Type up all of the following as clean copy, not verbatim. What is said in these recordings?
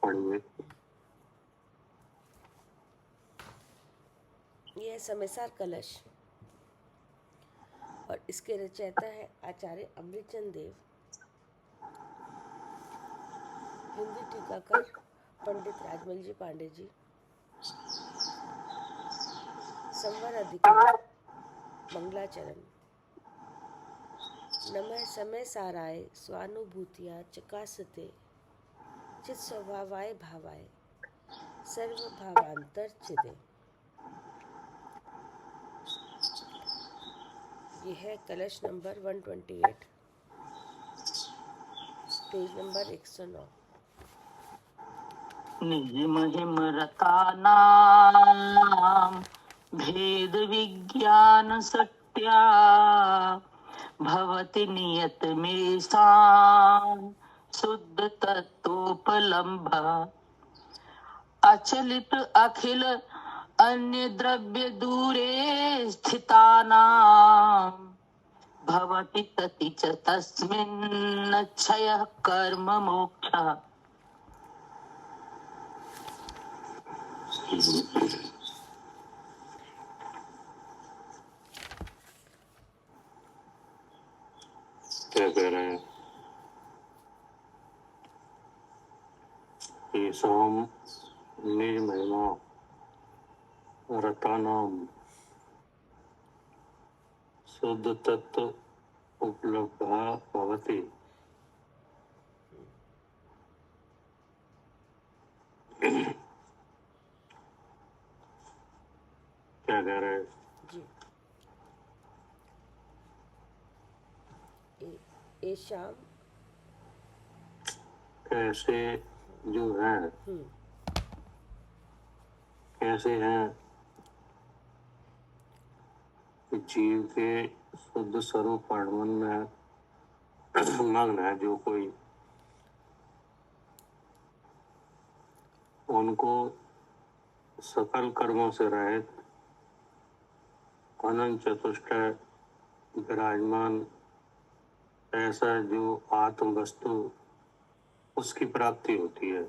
पढ़िए। यह समयसार कलश और इसके रचयिता है आचार्य अमृतचंद देव। हिंदी टीकाकार पंडित राजमल जी पांडे जी। संवर अधिकारी मंगलाचरण। नमः समय साराय स्वानुभूतिया चकासते चित स्वभावाय भावाय सर्व भावांतर चिदे। ये है कलश नंबर 128, पेज नंबर 109। निज महिम रतानाम भेद विज्ञान सत्या भवति नियत में शुद्ध तत्वोपलम्भ अचलित अखिल अन्य द्रव्य दूरे स्थितानाम भवति तति च तस्मिन् क्षयः कर्म मोक्षः। क्या कह रहे हैं? ईशाम निज महिमा रतानाम शुद्ध तत्व उपलब्धा भवति क्या कह रहे हैं जी। ए शाम कैसे जो है, कैसे हैं कि जीव के शुद्ध स्वरूप वर्णन में मग्न है जो कोई, उनको सकल कर्मों से रहित अनंत चतुष्टय विराजमान ऐसा जो आत्म वस्तु उसकी प्राप्ति होती है।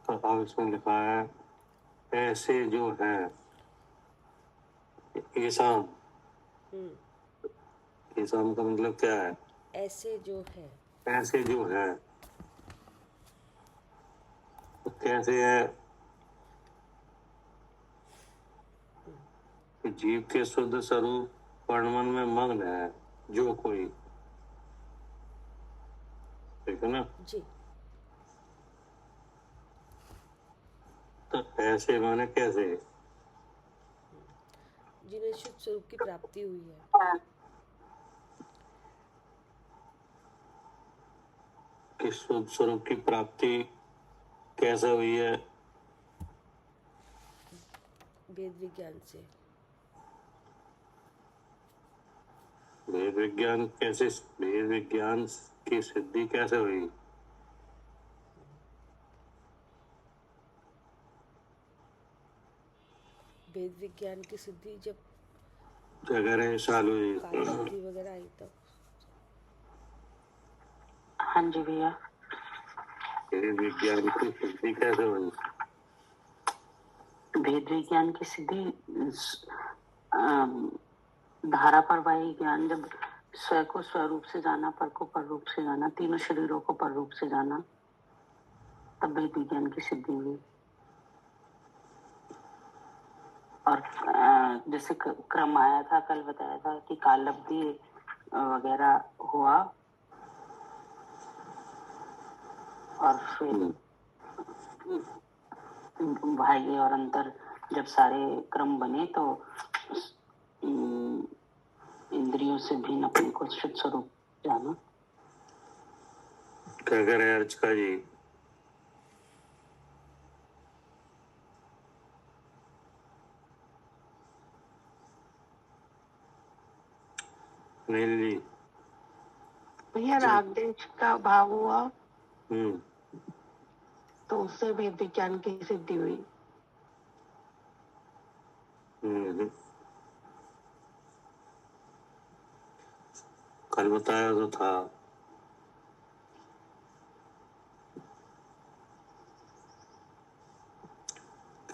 तो अब इसमें लिखा है ऐसे जो है, ईशाम, ईशाम का मतलब क्या है? ऐसे जो है, ऐसे जो है, तो कैसे है कि जीव के शुद्ध स्वरूप वर्णन में मग्न है जो कोई, ठीक है ना? जी। तो ऐसे माने कैसे? जिन्हें शुद्ध स्वरूप की प्राप्ति हुई है। कि शुद्ध स्वरूप की प्राप्ति कैसे हुई है? वेद विज्ञान से। वेद विज्ञान कैसे, वेद विज्ञान की सिद्धि कैसे हुई? वेद विज्ञान की सिद्धि जब जगह साल हुई, काललब्धि वगैरह आई तब। हाँ जी भैया। वेद विज्ञान की सिद्धि कैसे हुई? वेद विज्ञान की सिद्धि धारा परवाही ज्ञान, जब स्व को स्वरूप से जाना, पर को पर रूप से जाना, तीनों शरीरों को पर रूप से जाना, तब वेद विज्ञान की सिद्धि हुई। और जैसे क्रम आया था, कल बताया था कि काललब्धि वगैरह हुआ और फिर बाह्य और अंतर जब सारे क्रम बने तो इंद्रियों से भिन्न अपने को शुद्ध स्वरूप जाना। क्या कह रहे हैं अर्चका जी? नील जी भैया राग देश का भाव हुआ तो उससे वेद विज्ञान की सिद्धि हुई। कल बताया तो था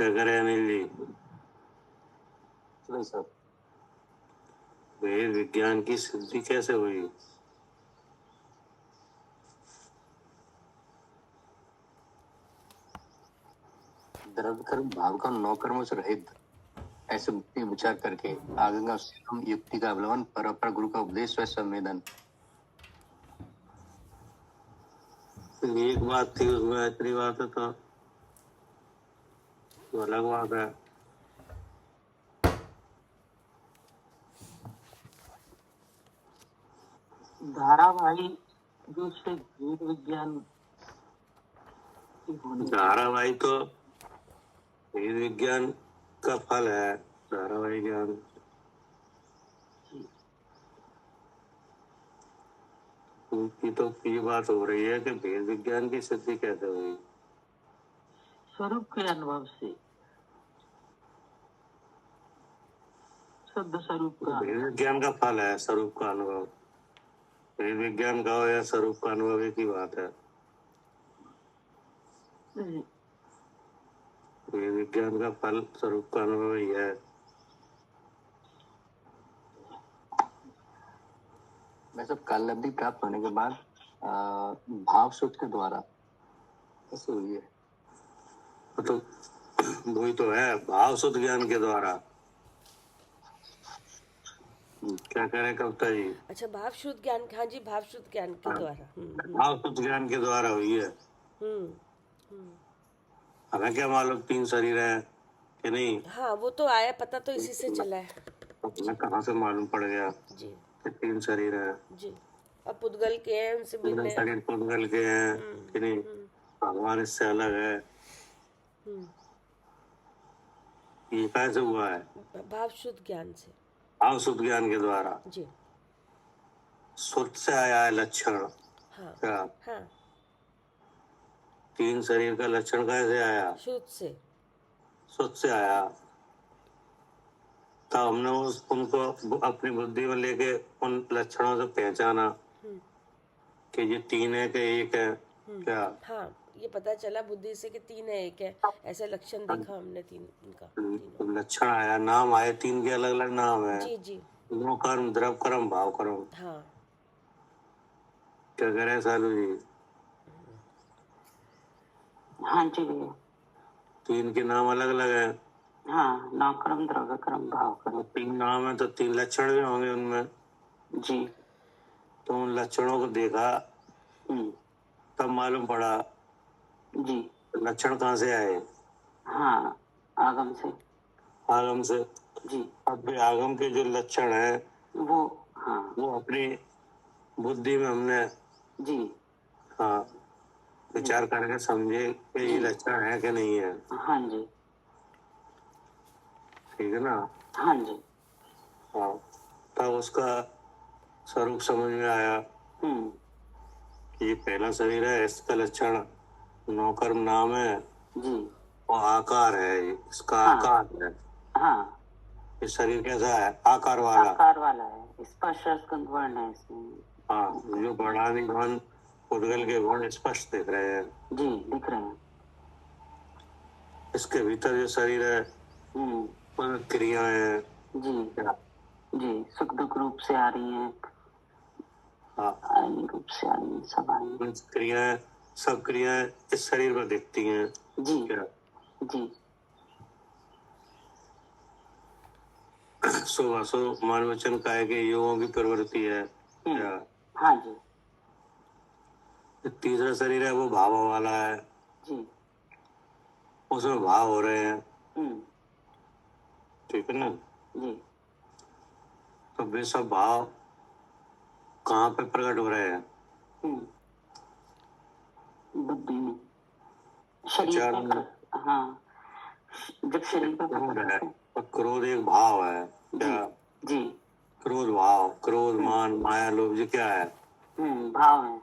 क्या करे अनिल जी? नहीं सर, वेद विज्ञान की सिद्धि कैसे हुई? द्रव्य कर्म भाव का नौ कर्मों से रहित ऐसे मुक्ति विचार करके आगे का हम युक्ति का अवलंबन परपर गुरु का उपदेश व संवेदन। एक बात थी उसमें, इतनी बात है तो अलग बात है। धारावाही जो से वेद विज्ञान की होनी धारावाही तो वेद विज्ञान का फल है, धारावाही ज्ञान। की तो ये बात हो रही है कि वेद विज्ञान की सिद्धि कैसे हुई? स्वरूप के अनुभव से, शुद्ध स्वरूप का। वेद विज्ञान का फल है स्वरूप का अनुभव। वेद विज्ञान का हो या स्वरूप का अनुभव एक ही बात है। वेद विज्ञान का फल स्वरूप का अनुभव ही है। मैं सब काल लब्धि प्राप्त होने के बाद भाव सूत्र के द्वारा कैसे हुई है? तो वही तो है, भाव शुद्ध ज्ञान के द्वारा। क्या कह रहे हैं कविता जी? अच्छा, भाव शुद्ध ज्ञान, हाँ जी, भाव शुद्ध ज्ञान के द्वारा। भाव शुद्ध ज्ञान के द्वारा हुई है। हमें क्या मालूम तीन शरीर है कि नहीं? हाँ, वो तो आया, पता तो इसी से चला है। हमें कहाँ से मालूम पड़ गया जी कि तीन शरीर है? जी। अब पुद्गल के हैं, उनसे मिलने। शरीर पुद्गल के हैं कि नहीं? भगवान इससे अलग है। ये कैसे हुआ है? भाव शुद्ध ज्ञान से। भाव शुद्ध ज्ञान के द्वारा। जी। शुद्ध से आया है लक्षण। हाँ क्या हाँ, तीन शरीर का लक्षण कैसे आया? शुद्ध से। शुद्ध से आया। तब हमने उनको अपनी बुद्धि में लेके उन लक्षणों से पहचाना कि ये तीन है कि एक है। क्या? हाँ, ये पता चला बुद्धि से कि तीन है एक है, ऐसे लक्षण देखा हमने तीन इनका। तीनों लक्षण आया, नाम आए, तीन के अलग अलग नाम है। जी जी। गुण कर्म, द्रव कर्म, भाव कर्म। हाँ क्या कह रहे हैं सालू जी? हाँ जी भैया। तीन के नाम अलग अलग है। हाँ, नाम कर्म, द्रव्य कर्म, भाव कर्म। तीन नाम है तो तीन लक्षण भी होंगे उनमें। जी। तो उन लक्षणों को देखा, तब मालूम पड़ा। जी। लक्षण कहाँ से आए? हाँ, आगम से। आगम से। जी। अब भी आगम के जो लक्षण है वो, हाँ, वो अपनी बुद्धि में हमने जी, हाँ विचार करके समझे कि ये लक्षण है कि नहीं है। हाँ जी, ठीक है ना? हाँ जी। हाँ, तब उसका स्वरूप समझ में आया कि ये पहला शरीर है, इसका लक्षण नौ कर्म नाम है जी। और आकार है, इसका हाँ। आकार है। हाँ, ये शरीर कैसा है? आकार वाला। आकार वाला है, स्पर्श स्कंद वर्ण है इसमें। हाँ, जो बढ़ानी घन उद्गल के गुण स्पष्ट दिख रहे हैं। जी, दिख रहे हैं। इसके भीतर जो शरीर है उनमें क्रियाएं हैं। जी जी, सुख दुख रूप से आ रही हैं। हाँ, आयनी रूप से आ रही हैं, सब आ रही हैं। क्रियाएं, सब क्रियाएं इस शरीर में दिखती हैं। जी क्या? जी। सो मान वचन काय के योगों की प्रवृत्ति है। क्या? हाँ जी। तीसरा शरीर है वो भाव वाला है, जी। उसमें भाव हो रहे हैं। हम्म। ठीक है ना? जी। तो वे सब भाव कहाँ पे प्रकट हो रहे हैं? बुद्धि में, शरीर विचार में। हाँ, जब शरीर पे क्रोध है, प्रकट और क्रोध एक भाव है। क्या? जी। क्रोध भाव, क्रोध मान माया लोभ, ये क्या है? भाव है।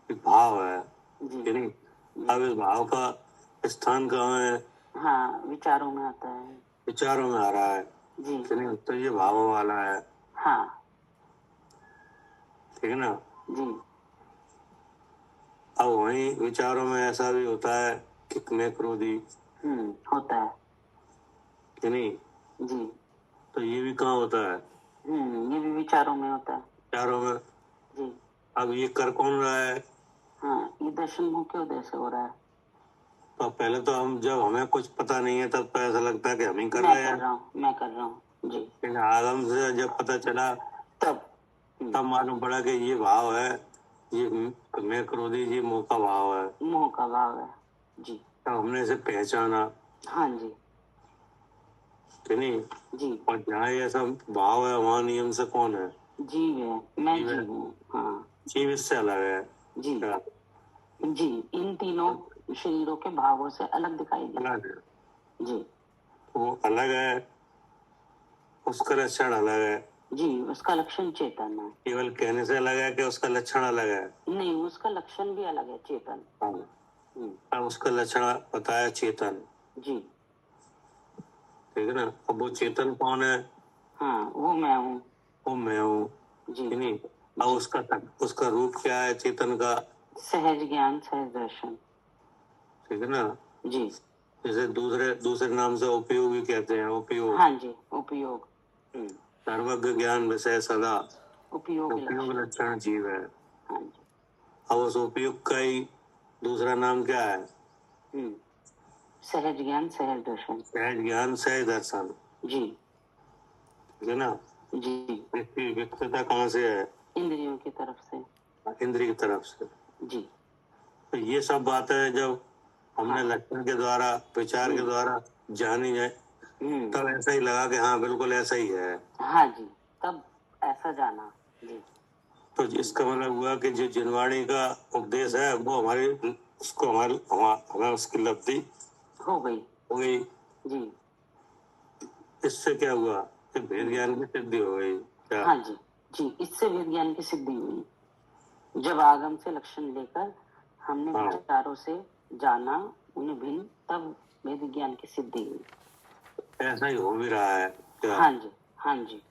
ये भाव है जी। कि नहीं? अब इस भाव का स्थान कहाँ है? हाँ, विचारों में आता है। विचारों में आ रहा है जी। कि नहीं? तो ये भाव वाला है। हाँ। ठीक है ना? जी। अब वहीं विचारों में ऐसा भी होता है कि मैं क्रोधी। होता है। कि नहीं? जी। तो ये भी कहाँ होता है? ये भी विचारों में होता है। चारों में। जी। अब ये कर कौन रहा है? हाँ, ये दर्शन मुख्य उदय से हो रहा है। तो पहले तो हम जब हमें कुछ पता नहीं है तब तो ऐसा लगता है कि हम ही कर मैं रहे कर हैं, रहा हूँ, मैं कर रहा हूँ। जी। लेकिन आगम से जब पता चला तब तब मालूम पड़ा कि ये भाव है, ये मैं क्रोधी, ये मोह का भाव है। मोह का भाव है। जी। तब हमने इसे पहचाना हाँ जी। कि नहीं? जी। और जहाँ ये ऐसा भाव है वहाँ नियम से कौन है? जीव है, मैं जीव है। जीव हूँ। हाँ जीव इससे अलग है। जी। क्या? जी, इन तीनों शरीरों के भावों से अलग दिखाई दे। अलग है। जी। वो अलग है, उसका लक्षण अलग है। जी, उसका लक्षण चेतन है। केवल कहने से अलग है कि उसका लक्षण अलग है? नहीं, उसका लक्षण भी अलग है, चेतन। हाँ। अब उसका लक्षण बताया चेतन, जी। ठीक है ना? अब वो चेतन कौन है? हाँ, वो मैं हूँ। वो मैं हूँ, जी। कि नहीं? अब उसका रूप क्या है चेतन का? सहज ज्ञान, सहज दर्शन। ठीक है ना? जी। जैसे दूसरे नाम से उपयोगी कहते हैं, उपयोग। हाँ जी, उपयोग। सर्वज्ञ ज्ञान विषय सदा, उपयोग उपयोग लक्षण। लक्षण जीव है। हाँ जी। अब उस उपयोग का ही दूसरा नाम क्या है? सहज ज्ञान, सहज दर्शन। सहज ज्ञान सहज दर्शन, जी। ठीक है ना? जी। इसकी व्यक्तता कहाँ से है? इंद्रियों की तरफ से। इंद्रिय की तरफ से। जी। तो ये सब बातें जब हमने हाँ। लक्षण के द्वारा, विचार के द्वारा जानी जाए तब ऐसा ही लगा कि हाँ बिल्कुल ऐसा ही है। हाँ जी, तब ऐसा जाना। जी। तो इसका मतलब हुआ कि जो जिनवाणी का उपदेश है वो हमारी उसको हमें उसकी लब्धि हो गई। हो गई। जी। इससे क्या हुआ कि भेद ज्ञान की सिद्धि हो गई। क्या? हाँ जी। जी, इससे विज्ञान की सिद्धि हुई। जब आगम से लक्षण लेकर हमने हाँ। विचारों से जाना उन्हें भिन्न, तब वेद ज्ञान की सिद्धि हुई। ऐसा ही हो भी रहा है। क्या? हाँ जी। हाँ जी।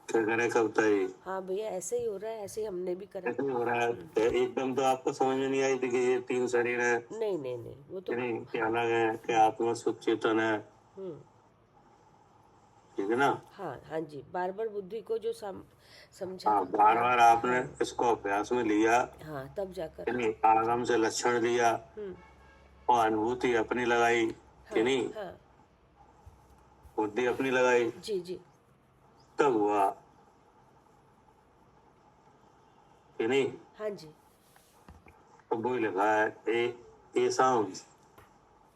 क्या करे कविता ही? हाँ भैया, ऐसे ही हो रहा है, ऐसे ही हमने भी करा। ऐसा ही हो रहा है। तो एकदम तो आपको समझ में नहीं आई थी कि ये तीन शरीर है, नहीं नहीं नहीं, वो तो कि नहीं, कि अलग है, कि आत्मा सुख चेतन है, हम्म। ठीक है ना? हाँ हाँ जी, बार बार बुद्धि को जो समझा हाँ, तो बार बार आपने इसको अभ्यास में लिया, हाँ, तब जाकर। कि नहीं, आगम से लक्षण लिया और अनुभूति अपनी लगाई, कि हाँ नहीं, हाँ बुद्धि अपनी लगाई, जी जी। तब हुआ, कि नहीं? हाँ जी। तो वही लिखा है ए शाम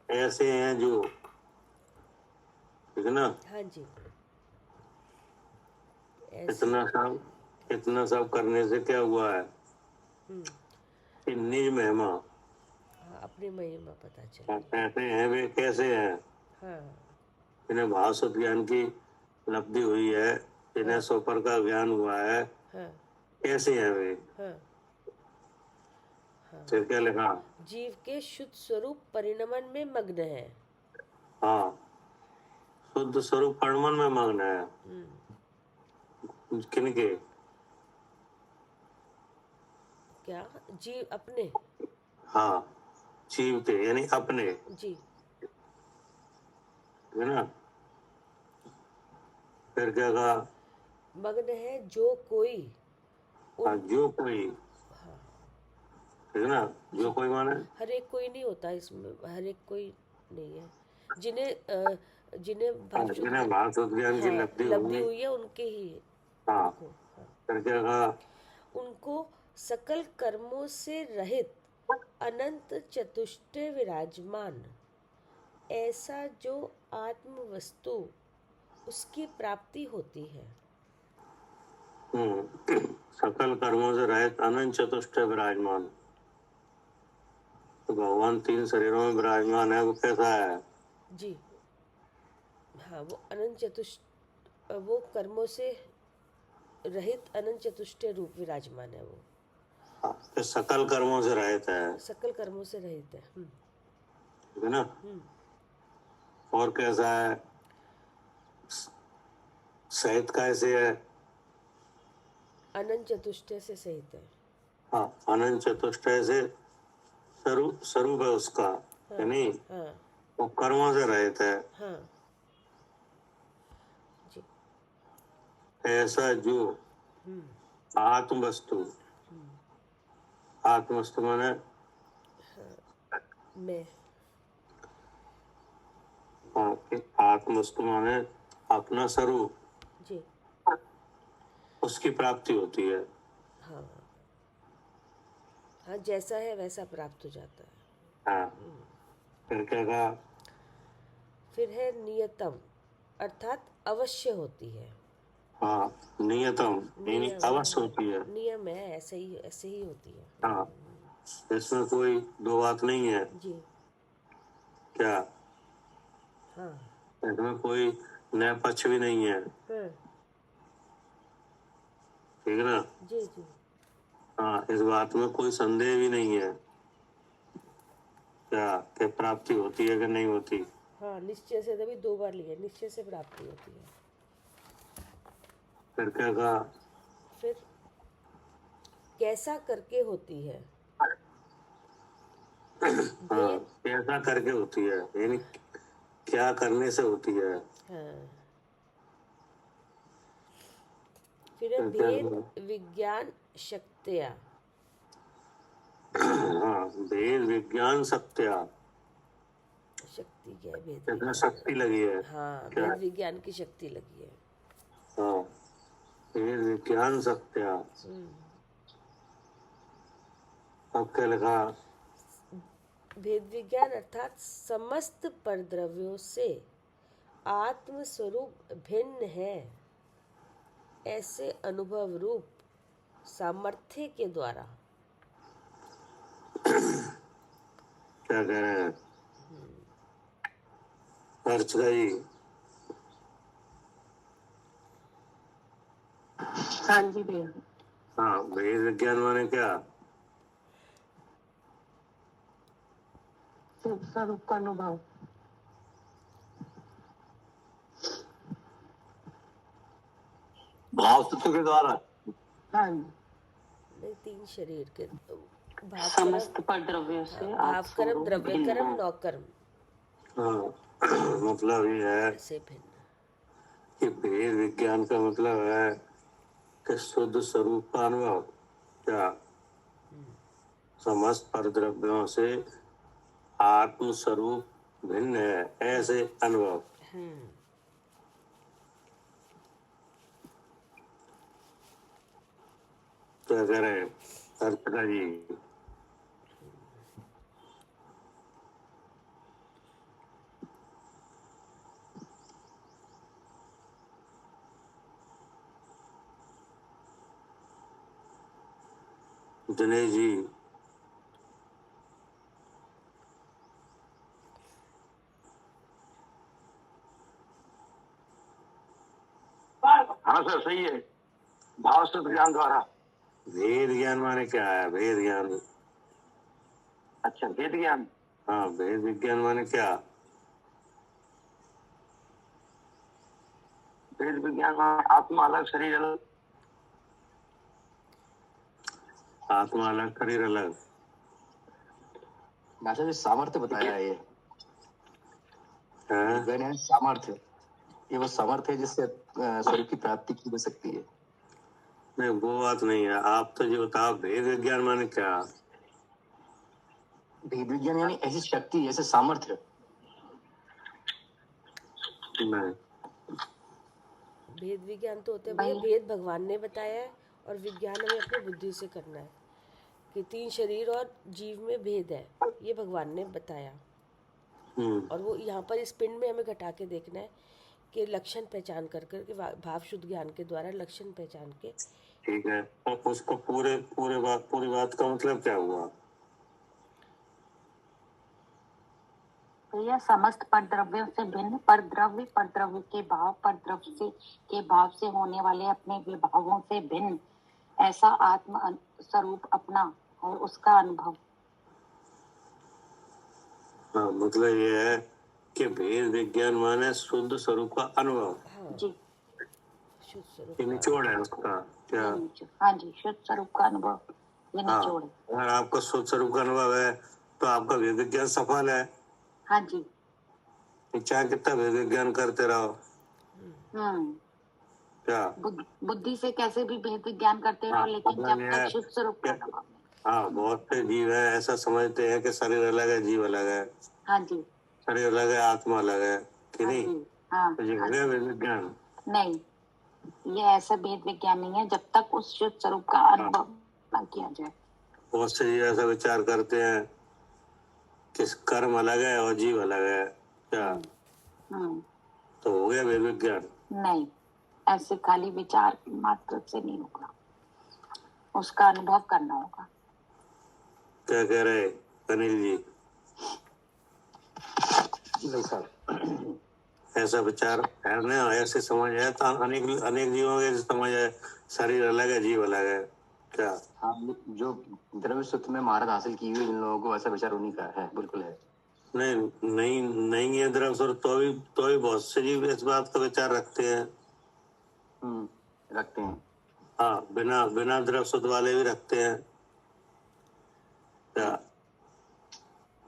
ऐसे हैं जो, ठीक है ना? हाँ जी। ऐसे इतना सब करने से क्या हुआ है कि निज महिमा, हाँ, अपनी महिमा पता चली। कहते हैं वे कैसे हैं, हाँ इन्हें भाव शुद्ध ज्ञान की लब्धि हुई है, इन्हें सोपर का ज्ञान हुआ है, हाँ कैसे हैं वे? हाँ। फिर क्या लिखा? जीव के शुद्ध स्वरूप परिणमन में मग्न है। हाँ, शुद्ध स्वरूप परिणमन में मग्न है। किनके? क्या? जीव अपने। हाँ, जीव के, यानी अपने, जी। है ना? फिर क्या कहा? मग्न है जो कोई हाँ, जो कोई, ठीक है ना? जो कोई माने हर एक कोई नहीं होता इसमें, हर एक कोई नहीं है। जिन्हें जिन्हें भाव शुद्ध ज्ञान की लब्धि लब्धि हुई, हुई है उनके ही हाँ, उनको, हाँ, फिर क्या कहा? उनको सकल कर्मों से रहित अनंत चतुष्टय विराजमान, ऐसा जो आत्म वस्तु उसकी प्राप्ति होती है। सकल कर्मों से रहित अनंत चतुष्टय विराजमान। तो भगवान तीन शरीरों में विराजमान है, वो कैसा है? जी हाँ, वो अनंत वो कर्मों से रहित अनंत चतुष्टय रूप विराजमान है। वो तो सकल कर्मों से रहित है, सकल कर्मों से रहित है। ठीक है ना? और कैसा है? सहित कैसे है? अनंत चतुष्टय से सहित है। हाँ, अनंत चतुष्टय से स्वरूप है उसका, हाँ, यानी हाँ वो कर्मों से रहित है। हाँ ऐसा जो आत्म वस्तु, आत्म वस्तु माने मैं, आत्म वस्तु माने अपना स्वरूप, जी, उसकी प्राप्ति होती है। हाँ हाँ, जैसा है वैसा प्राप्त हो जाता है। हाँ, फिर क्या कहा? फिर है नियतम, अर्थात अवश्य होती है। हाँ, नियतम यानी नियम, अवश्य होती है। नियम है, ऐसे ही होती है। हाँ, इसमें कोई दो बात नहीं है। जी, क्या? हाँ इसमें कोई नया पक्ष भी नहीं है, हाँ, ठीक है ना? जी जी, हाँ, इस बात में कोई संदेह भी नहीं है क्या कि प्राप्ति होती है कि नहीं होती। हाँ, निश्चय से, तभी दो बार लिया, निश्चय से प्राप्ति होती है। फिर क्या कहा? फिर कैसा करके होती है? हाँ, कैसा करके होती है यानी क्या करने से होती है। हाँ, फिर है फिर क्या भेद कहा? विज्ञान शक्तिया। हाँ, भेद विज्ञान सत्या। शक्ति क्या है? भेद इसमें विज्ञान। शक्ति लगी है। हाँ, क्या? भेद विज्ञान की शक्ति लगी है। हाँ, भेद विज्ञान सत्या। अब क्या लिखा? भेद विज्ञान अर्थात समस्त परद्रव्यों से आत्म स्वरूप भिन्न है, ऐसे अनुभव रूप सामर्थ्य के द्वारा। क्या कह रहे हैं? अर्थ गई। हाँ जी भैया। हाँ, भेद विज्ञान माने क्या? शुद्ध स्वरूप का अनुभव। भाव तत्व के द्वारा। हाँ जी, नहीं, तीन शरीर के भाव समस्त कर्म, पर द्रव्य से भाव कर्म, आत्मस्वरूप द्रव्य भिन्न कर्म, है। नौकर्म हाँ, मतलब ये है से भिन्न। कि भेद विज्ञान का मतलब है कि शुद्ध स्वरूप का अनुभव। क्या? समस्त परद्रव्यों से आत्म स्वरूप भिन्न है, ऐसे अनुभव। क्या कह रहे हैं? अर्थ का जी। दिनेश जी। हाँ सर, सही है। भाव शुद्ध ज्ञान द्वारा। भेद ज्ञान माने क्या है? भेद ज्ञान। अच्छा, वेद ज्ञान। हाँ, भेद विज्ञान माने क्या? वेद विज्ञान में आत्मा अलग, शरीर अलग। आत्मा अलग, शरीर अलग। मास्टर जी सामर्थ्य बताया है ये। है? विज्ञान यानी सामर्थ्य। ये वो सामर्थ्य है जिससे स्वरूप की प्राप्ति की जा सकती है। नहीं, वो बात नहीं है। आप तो जो बताओ भेद विज्ञान माने क्या? भेद विज्ञान यानी ऐसी शक्ति, ऐसे सामर्थ्य। नहीं, भेद विज्ञान तो होते हैं भैया, भाई- भेद भगवान ने बताया है और विज्ञान हमें अपनी बुद्धि से करना है कि तीन शरीर और जीव में भेद है, ये भगवान ने बताया। और वो यहाँ पर इस पिंड में हमें घटा के देखना है कि लक्षण पहचान कर कर के भाव शुद्ध ज्ञान के द्वारा लक्षण पहचान के। ठीक है। और उसको पूरी बात का मतलब क्या हुआ? भैया समस्त परद्रव्यों से भिन्न, परद्रव्य के भाव से होने वाले अपने विभावों से भिन्न, ऐसा आत्म स्वरूप अपना और उसका अनुभव। हाँ, मतलब ये है कि भेद विज्ञान माने शुद्ध स्वरूप का अनुभव। हाँ, जी, शुद्ध स्वरूप ये का निचोड़ है उसका। क्या? ये निचोड़। हाँ जी, शुद्ध स्वरूप का अनुभव, ये हाँ, निचोड़ है। अगर आपका शुद्ध स्वरूप का अनुभव है तो आपका भेद विज्ञान सफल है। हाँ जी। चाहे कितना भेद विज्ञान करते रहो, क्या? बुद्धि से कैसे भी भेद विज्ञान करते रहो, लेकिन मतलब जब ये तक है शुद्ध स्वरूप का अनुभव नहीं। हाँ, बहुत से जीव है ऐसा समझते हैं कि शरीर अलग है, जीव अलग है, हाँ जी, शरीर अलग है, आत्मा अलग है, कि हाँ नहीं? जी, हाँ तो ये हो गया विज्ञान। नहीं, ये ऐसा भेद विज्ञान नहीं है जब तक उस शुद्ध स्वरूप का अनुभव न किया जाए। बहुत से जीव ऐसा विचार करते हैं कि कर्म अलग है और जीव अलग है, क्या? हम्म, तो हो गया विज्ञान। नहीं, ऐसे खाली विचार मात्र से नहीं होगा, उसका अनुभव करना होगा। क्या कह रहे अनिल जी? नहीं सर, ऐसा विचार है ना, ऐसे समझ है तो अनेक अनेक जीवों के समझ है, शरीर अलग है, जीव अलग है, क्या? हाँ, जो द्रव्य सूत्र में महारत हासिल की हुई जिन लोगों को ऐसा विचार उन्हीं का है, बिल्कुल है। नहीं नहीं नहीं है द्रव स्वर, तो भी बहुत से जीव इस बात का विचार रखते हैं। रखते हैं। हाँ, बिना बिना द्रव शुद्ध वाले भी रखते हैं, क्या?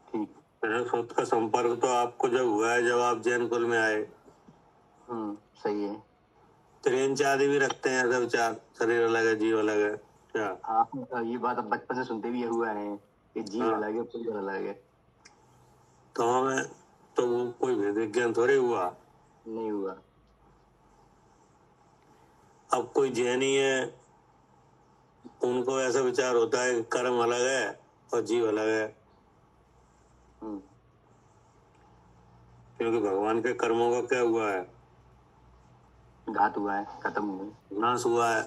ठीक। द्रव शुद्ध का संपर्क तो आपको जब हुआ है, जब आप जैन कुल में आए। सही है। त्रियंच आदि भी रखते हैं ऐसा विचार, शरीर अलग है, जीव अलग है, क्या? हाँ, ये बात अब बचपन से सुनते भी ये हुआ है कि जीव हाँ। अलग है, पुरुष अलग है। तो हमें तो वो कोई भेद विज्ञान थोड़े हुआ। नहीं हुआ। अब कोई जैनी है, उनको ऐसा विचार होता है कि कर्म अलग है और जीव अलग है, क्योंकि भगवान के कर्मों का क्या हुआ है? घात हुआ है, खत्म हुए। नाश हुआ है,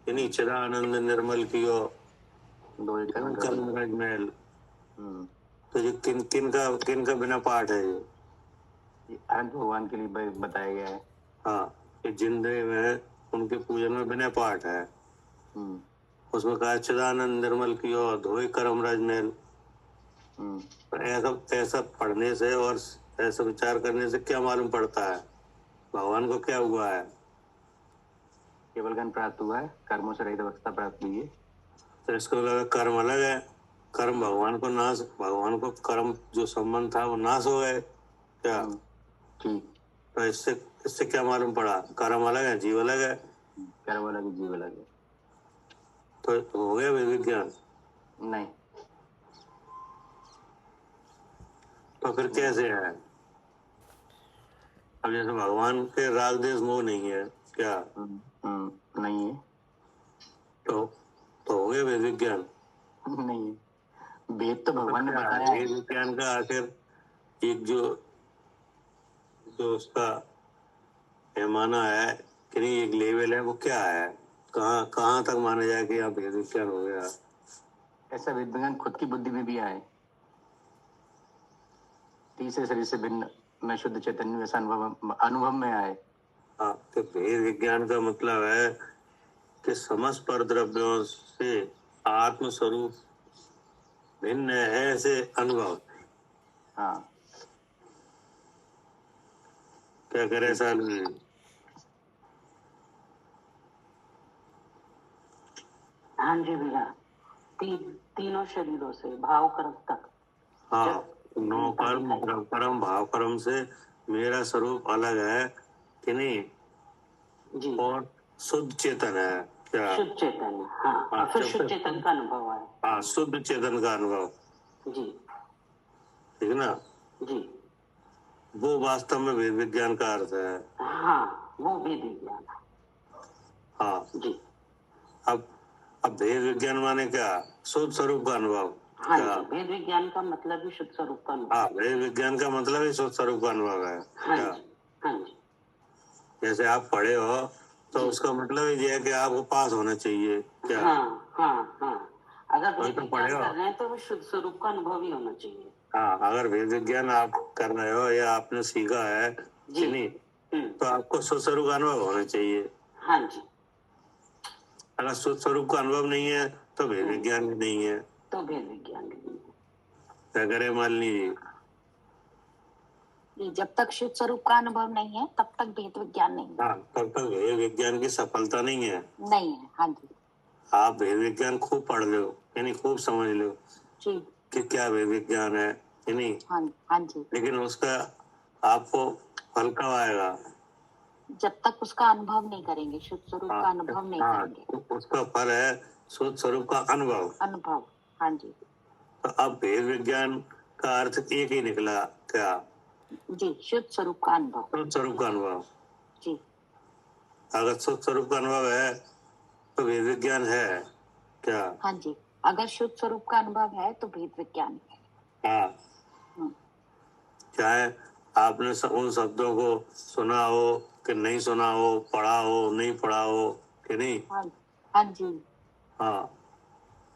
यानी चिदानंद निर्मल कियो दो एक कर्म कर कर्म रज महल। हम्म, तो ये किन का बिना पाठ है ये? अनंत भगवान के लिए बताया गया है। हाँ, ये जिंदगी में उनके पूजन में बिना पाठ है। उसमें कहा चिदानंद निर्मल कियो धोई कर्म रज महल। ऐसा ऐसा पढ़ने से और ऐसा विचार करने से क्या मालूम पड़ता है भगवान को क्या हुआ है? केवल ज्ञान प्राप्त हुआ है, कर्मों से रहित अवस्था प्राप्त हुई है। तो इसको लगा कर्म अलग है, कर्म भगवान को कर्म जो संबंध था वो नाश हो गए, क्या? ठीक। तो इससे इससे क्या मालूम पड़ा? कर्म अलग है, जीव अलग है, कर्म अलग है, जीव अलग है। तो हो गया विज्ञान। नहीं। तो फिर कैसे है? अब जैसे भगवान के राग देश मोह नहीं है, क्या? नहीं है। तो हो गया विज्ञान। नहीं है, भेद तो भगवान ने बताया है। विज्ञान का आखिर एक जो जो उसका पैमाना है कि नहीं, एक लेवल है, वो क्या है? कहाँ तक माना जाए कि यहाँ भेद विज्ञान हो गया? ऐसा विज्ञान खुद की बुद्धि में भी आए, तीसरे शरीर से भिन्न मैं शुद्ध चैतन्य ऐसा अनुभव में आए। हाँ, तो भेद विज्ञान का मतलब है कि समस्त पर द्रव्यों से आत्म स्वरूप भिन्न है, ऐसे अनुभव। हाँ। क्या करे साल? हाँ जी भैया, तीनों शरीरों से भाव कर्म तक। हाँ, नौ कर्म, द्रव कर्म, भाव कर्म से मेरा स्वरूप अलग है कि नहीं? जी। और शुद्ध चेतन है, क्या? शुद्ध चेतन, हाँ, और फिर शुद्ध चेतन का अनुभव है। हाँ, शुद्ध चेतन का अनुभव, जी, ठीक ना? जी, वो वास्तव में वेद विज्ञान का अर्थ है। हाँ, वो वेद विज्ञान है। हाँ जी। अब वेद विज्ञान माने क्या? शुद्ध स्वरूप का अनुभव। हाँ जी, वेद विज्ञान का मतलब ही शुद्ध स्वरूप का अनुभव। हाँ, वेद विज्ञान का मतलब ही शुद्ध स्वरूप का अनुभव है। हाँ जी, हाँ जी। जैसे आप पढ़े हो तो उसका मतलब ही ये है कि आपको पास होना चाहिए, क्या? हाँ, हाँ, हाँ, अगर वेद तो विज्ञान पढ़े हो। कर रहे हैं तो वो शुद्ध स्वरूप का अनुभव ही होना चाहिए। हाँ, अगर वेद विज्ञान आप कर रहे हो या आपने सीखा है कि नहीं, तो आपको शुद्ध स्वरूप का अनुभव होना चाहिए। हाँ जी। अगर शुद्ध स्वरूप का अनुभव नहीं है तो वेद विज्ञान भी नहीं है। तो वेद विज्ञान भी नहीं है। क्या करे मालिनी जी? जब तक शुद्ध स्वरूप का अनुभव नहीं है तब तक भेद विज्ञान नहीं है। हाँ, तब तक वेद विज्ञान की सफलता नहीं है। नहीं है। हाँ जी, आप वेद विज्ञान खूब पढ़ लो, यानी खूब समझ लो जी, कि क्या वेद विज्ञान है, यानी, हाँ, हाँ जी, लेकिन उसका आपको फल कब आएगा? जब तक उसका अनुभव नहीं करेंगे, शुद्ध स्वरूप का अनुभव नहीं करेंगे। तो उसका फल है शुद्ध स्वरूप का अनुभव। अनुभव, हाँ जी। तो अब भेद विज्ञान का अर्थ एक ही निकला क्या? जी, शुद्ध स्वरूप का अनुभव। शुद्ध स्वरूप का अनुभव। जी अगर शुद्ध स्वरूप का अनुभव है तो भेद विज्ञान है क्या? हाँ जी, अगर शुद्ध स्वरूप का अनुभव है तो भेद विज्ञान है। हाँ, चाहे आपने उन शब्दों को सुना हो कि नहीं सुना हो, पढ़ा हो नहीं पढ़ा हो कि नहीं। हाँ हाँ जी, हाँ,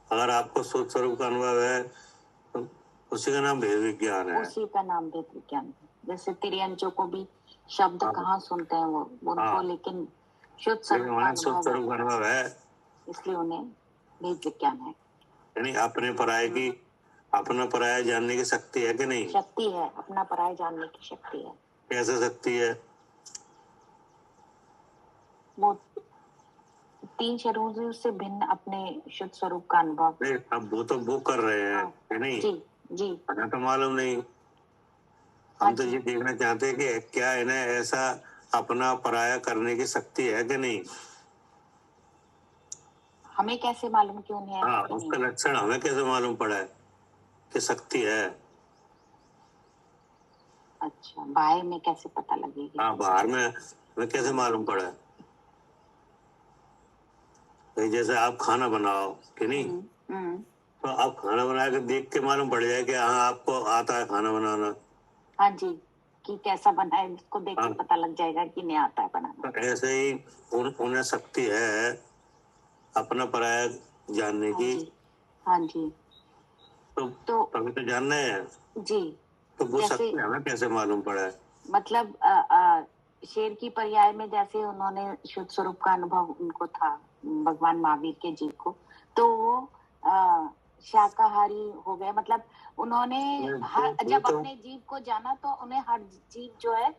अगर आपको शुद्ध स्वरूप का अनुभव है तो उसी का नाम भेद विज्ञान है। उसी का नाम भेद विज्ञान है। जैसे तिर्यंचों को भी शब्द कहाँ सुनते हैं वो उनको, लेकिन शुद्ध स्वरूप का अनुभव है, इसलिए उन्हें भेद विज्ञान है। यानी अपने पराये की, अपना पराया जानने की शक्ति है कि नहीं? शक्ति है, अपना पराया जानने की शक्ति है। कैसे शक्ति है? वो तीन शरीरों से भिन्न अपने शुद्ध स्वरूप का अनुभव। अब वो तो वो कर रहे हैं कि नहीं? जी जी, हमें तो मालूम नहीं। हम तो ये देखना चाहते हैं कि क्या इन्हें ऐसा अपना पराया करने की शक्ति है कि नहीं। हमें कैसे मालूम कि उन्हें है कि उसका नहीं? लक्षण हमें कैसे मालूम पड़ा है कि शक्ति है? अच्छा, बाहर में कैसे पता लगेगी? हाँ, बाहर में हमें कैसे मालूम पड़ा है? भाई जैसे आप खाना बनाओ कि नहीं, तो आप खाना बना के देख के मालूम पड़ जाए कि हाँ आपको आता है खाना बनाना। हाँ जी, कि कैसा बना है इसको देख के पता लग जाएगा कि नहीं आता है बनाना। तो ऐसे ही उन्हें शक्ति है अपना पराया जानने की। हाँ जी, तो तभी तो जानना है जी। तो वो शक्ति हमें कैसे मालूम पड़ा है? मतलब शेर की पर्याय में जैसे उन्होंने शुद्ध स्वरूप का अनुभव उनको था भगवान महावीर के जीव को, तो वो शाकाहारी हो गए। मतलब उन्होंने जब अपने जीव को जाना तो उन्हें हर जीव जो है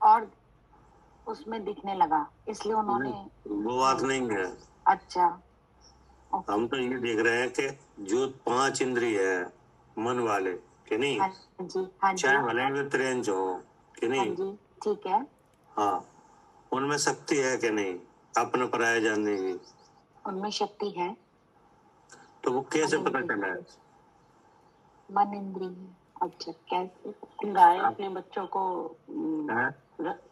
और उसमें दिखने लगा, इसलिए उन्होंने वो बात नहीं है। अच्छा, हम तो ये देख रहे हैं कि जो 5 इंद्रिय है मन वाले कि नहीं, हाँ जी, हाँ जी, चाहे भले वे त्रियंच हो कि नहीं, हाँ जी, ठीक है। हाँ, उनमें शक्ति है कि नहीं अपना पराया जानने की? उनमें शक्ति है। तो वो कैसे पता चला है? मन इंद्रिय। अच्छा, कैसे? गाय अपने बच्चों को हाँ?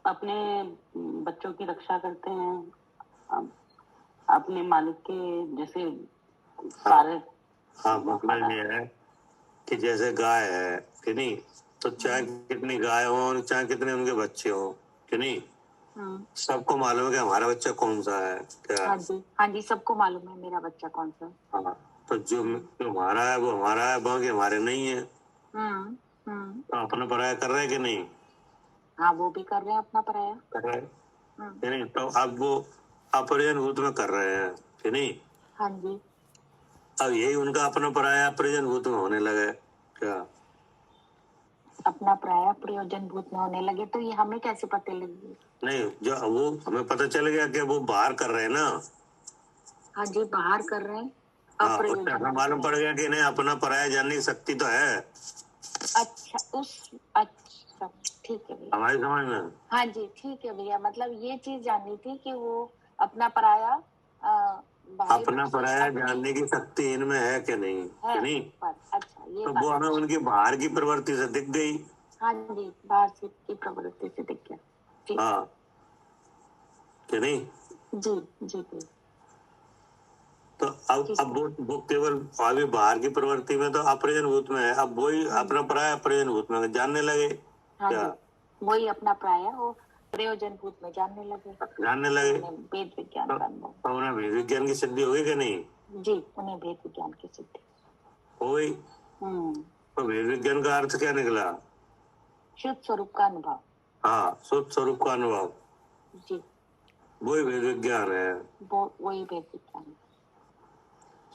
अपने बच्चों की रक्षा करते हैं अपने मालिक के जैसे सारे। हाँ, मतलब ये है कि जैसे गाय है कि नहीं, तो चाहे कितनी गाय हो, चाहे कितने उनके बच्चे हो कि नहीं, सबको मालूम है कि हमारा बच्चा कौन सा है क्या? हाँ जी, हाँ जी, सबको मालूम है मेरा बच्चा कौन सा। हाँ, तो जो हमारा है वो हमारा है, बाकी हमारे नहीं है। तो अपना पराया कर रहे हैं कि नहीं? हाँ, वो भी कर रहे हैं अपना पराया। कर रहे हैं कि नहीं? तो अब वो अपरिजन भूत में कर रहे हैं कि नहीं? हाँ जी, अब यही उनका अपना पराया अपरिजन भूत में होने लगा है क्या? अपना पराया प्रयोजन भूत में होने लगे, तो ये हमें कैसे पता लगी? नहीं, जो वो हमें पता चल गया कि वो बाहर कर रहे हैं ना। हाँ जी, बाहर कर रहे हैं। हाँ, उससे हमें मालूम पड़ गया कि नहीं अपना पराया जानने की शक्ति तो है। अच्छा, ठीक है भैया, हमारी समझ में। हाँ जी, ठीक है भैया। मतलब ये चीज जाननी थी कि वो अपना पराया अपना पराया जानने की शक्ति इनमें है कि नहीं, कि नहीं? अच्छा, ये तो वो हमें उनकी बाहर की प्रवृत्ति से दिख गई। हाँ जी, बाहर से की प्रवृत्ति से दिख गया। हाँ, कि नहीं? जी जी जी। तो अब वो केवल अभी बाहर की प्रवृत्ति में तो अपरिजन भूत में है, अब वही अपना पराया अपरिजन भूत में जानने लगे। हाँ क्या? जी, वही अपना पराया वो प्रयोजन भूत में जानने लगे। भेद विज्ञान का अनुभव। तो उन्हें भेद विज्ञान की सिद्धि होगी कि नहीं? जी, उन्हें भेद विज्ञान की सिद्धि हो गई। तो भेद विज्ञान का अर्थ क्या निकला? शुद्ध स्वरूप का अनुभव। हाँ, शुद्ध स्वरूप का अनुभव, जी, वही भेद विज्ञान है। वही भेद विज्ञान।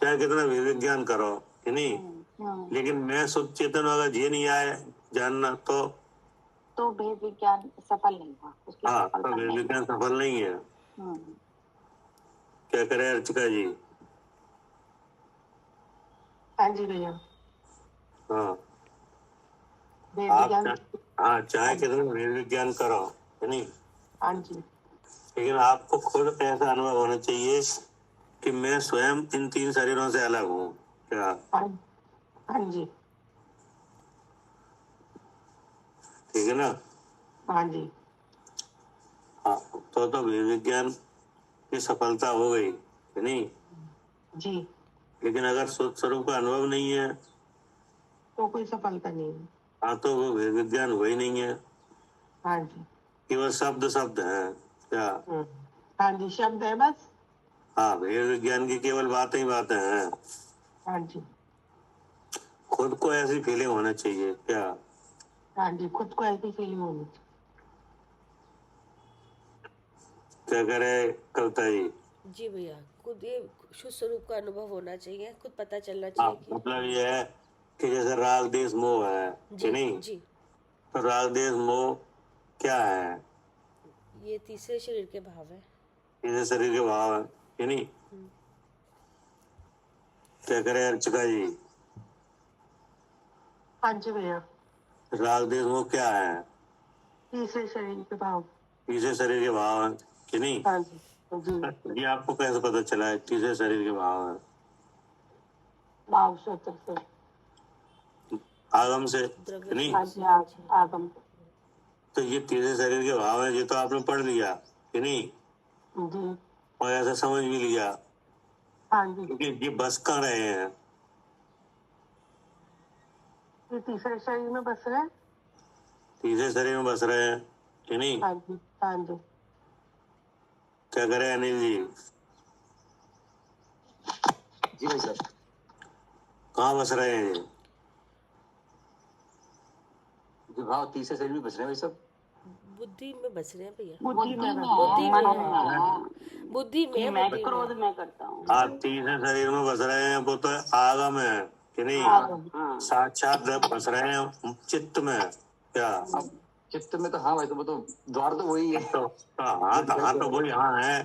चाहे कितना भेद विज्ञान करो कि नहीं, लेकिन मैं शुद्ध चेतन अगर ये नहीं आए जानना तो भेद विज्ञान सफल नहीं हुआ। हाँ, तो भेद विज्ञान सफल नहीं है। क्या करे अर्चिका जी? हाँ जी भैया, हाँ, भेद आप विज्ञान। हाँ, चाहे कितना भेद विज्ञान करो कि नहीं, हाँ जी। लेकिन आपको खुद ऐसा अनुभव होना चाहिए कि मैं स्वयं इन 3 शरीरों से अलग हूँ। क्या? हाँ हाँ जी। ठीक है ना? हाँ जी। हाँ, तो भेद विज्ञान की सफलता हो गई कि नहीं? जी। लेकिन अगर शुद्ध स्वरूप का अनुभव नहीं है तो कोई सफलता नहीं है। हाँ, तो वो भेद विज्ञान हुआ ही नहीं है। हाँ जी। केवल शब्द शब्द है। क्या? हाँ जी, शब्द है बस। हाँ, भेद विज्ञान की केवल बातें ही बातें हैं। हाँ जी। खुद को ऐसी फीलिंग होना चाहिए। क्या? हाँ जी, खुद को ऐसी फीलिंग होनी चाहिए। क्या करे कविता जी? जी भैया, खुद ये शुद्ध स्वरूप का अनुभव होना चाहिए, खुद पता चलना हाँ, चाहिए कि मतलब ये है कि जैसे राग देश मोह है कि जी नहीं? जी, तो राग देश मोह क्या है? ये तीसरे शरीर के भाव है। तीसरे शरीर के भाव है कि नहीं? क्या करे अर्चका जी? हाँ जी भैया, राग देश मोह क्या है? तीसरे शरीर के भाव। तीसरे शरीर के भाव है कि नहीं? हाँ जी। जी। ये आपको कैसे पता चला है तीसरे शरीर के भाव है? भाव सूत्र से। आगम से कि नहीं? हाँ जी, आगम। तो ये तीसरे शरीर के भाव है, ये तो आपने पढ़ लिया कि नहीं? जी। और ऐसा समझ भी लिया हाँ जी, क्योंकि ये बस कहाँ रहे हैं? ये तीसरे शरीर में बस रहे हैं। तीसरे शरीर में बस रहे हैं कि नहीं? हाँ जी। हाँ जी। क्या करे अनिल जी? जी भाई साहब। कहाँ बस रहे हैं ये? जो भाव तीसरे शरीर में बस रहे हैं भाई साहब। बुद्धि में बस रहे हैं भैया, बुद्धि में बुद्धि मन में में है, है बुद्धि कि में, मैं बुद्धि क्रोध में। में करता हूँ। हाँ, तीसरे शरीर में बस रहे हैं, वो तो आगम है कि नहीं? आगम। हाँ, साक्षात बस रहे हैं चित्त में। क्या? अब चित्त में तो हाँ भाई, तो वो तो द्वार तो वही है। तो हाँ तो वही यहाँ है।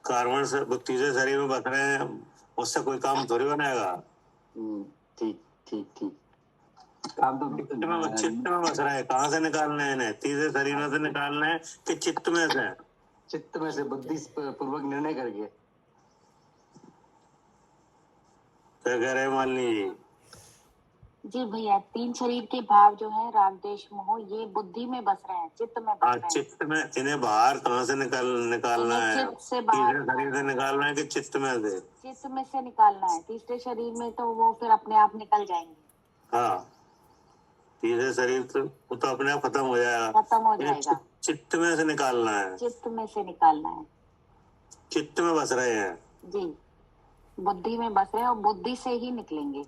कार्बन से वो तीसरे शरीर में बस रहे हैं, उससे कोई काम थोड़ी बनाएगा। ठीक ठीक ठीक। काम तो चित्त में बस रहे हैं। कहाँ से निकालना है इन्हें? तीसरे शरीरों से निकालना है कि चित्त में से? चित्त में से बुद्धि पूर्वक निर्णय करके। क्या कह रहे हैं मालिनी जी? जी भैया, 3 शरीर के भाव जो है राग देश मोह, ये बुद्धि में बस रहे हैं, चित्त में बस हाँ, रहे हैं। चित्त में। इन्हें बाहर कहाँ से निकालना इन्हें है? चित्त से बाहर तीसरे शरीर से निकालना है कि चित्त में से? चित्त में से निकालना है। तीसरे शरीर में तो वो फिर अपने आप निकल जाएंगे। हाँ, तीसरे शरीर तो वो तो अपने आप खत्म हो जाएगा। खत्म हो जाएगा। चित्त में से निकालना है। चित्त में से निकालना है। चित्त में बस रहे हैं। जी, बुद्धि में बस रहे हैं और बुद्धि से ही निकलेंगे।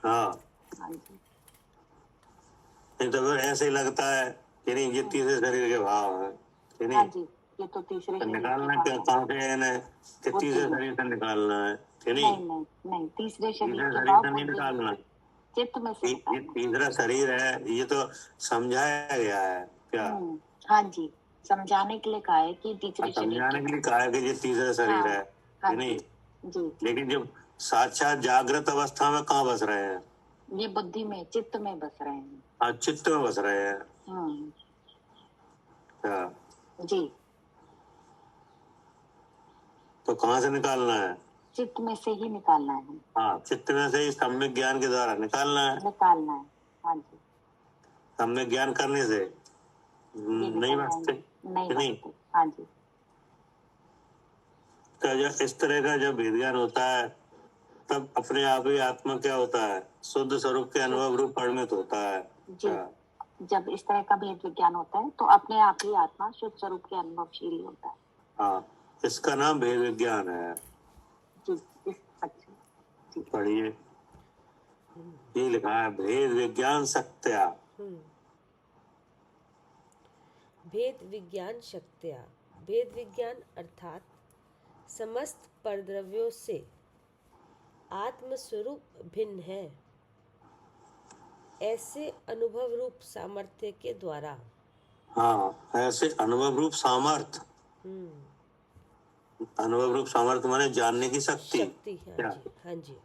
हाँ, हाँ जी। नहीं तो फिर ऐसे ही लगता है कि नहीं ये तीसरे शरीर के भाव है कि हाँ नहीं? जी, ये तो तीसरे तो शरीर निकालना के क्या? भाव कहाँ से है इन्हें? कि बुद्धि तीसरे में। शरीर से निकालना है कि है। नहीं? नहीं नहीं नहीं, तीसरे शरीर तीसरे के शरीर भाव से नहीं बुद्धि में, निकालना। चित्त में से ये निकालना। तीसरा शरीर है, ये तो समझाया गया है। क्या? हाँ जी, समझाने के लिए कहा है कि तीसरे शरीर समझाने के के लिए कहा है कि ये तीसरा शरीर है हाँ कि नहीं? जी, लेकिन जब साक्षात जागृत अवस्था में कहाँ बस रहे हैं? ये बुद्धि में, चित्त में बस रहे हैं। हाँ, चित्त में बस रहे हैं। क्या? जी, तो कहाँ से निकालना है? चित्त में से ही निकालना है। हाँ, चित्त में से ही सम्यक ज्ञान के द्वारा निकालना है। निकालना है। हाँ जी, सम्यक ज्ञान करने से ये नहीं बचते नहीं कि नहीं? बचते। हाँ जी। तो जब इस तरह का जब भेद ज्ञान होता है तब अपने आप ही आत्मा क्या होता है? शुद्ध स्वरूप के अनुभव रूप परिणत होता है। जी, क्या? जब इस तरह का भेद विज्ञान होता है तो अपने आप ही आत्मा शुद्ध स्वरूप के अनुभवशील होता है। हाँ, इसका नाम भेद विज्ञान है। जी, अच्छा। पढ़िए, ये लिखा है भेद विज्ञान सत्या। भेद विज्ञान शक्त्या। भेद विज्ञान अर्थात समस्त परद्रव्यों से आत्म स्वरूप भिन्न है, ऐसे अनुभव रूप सामर्थ्य के द्वारा। हाँ, ऐसे अनुभव रूप सामर्थ। अनुभव रूप सामर्थ्य माने जानने की शक्ति। हाँ जी, हाँ जी।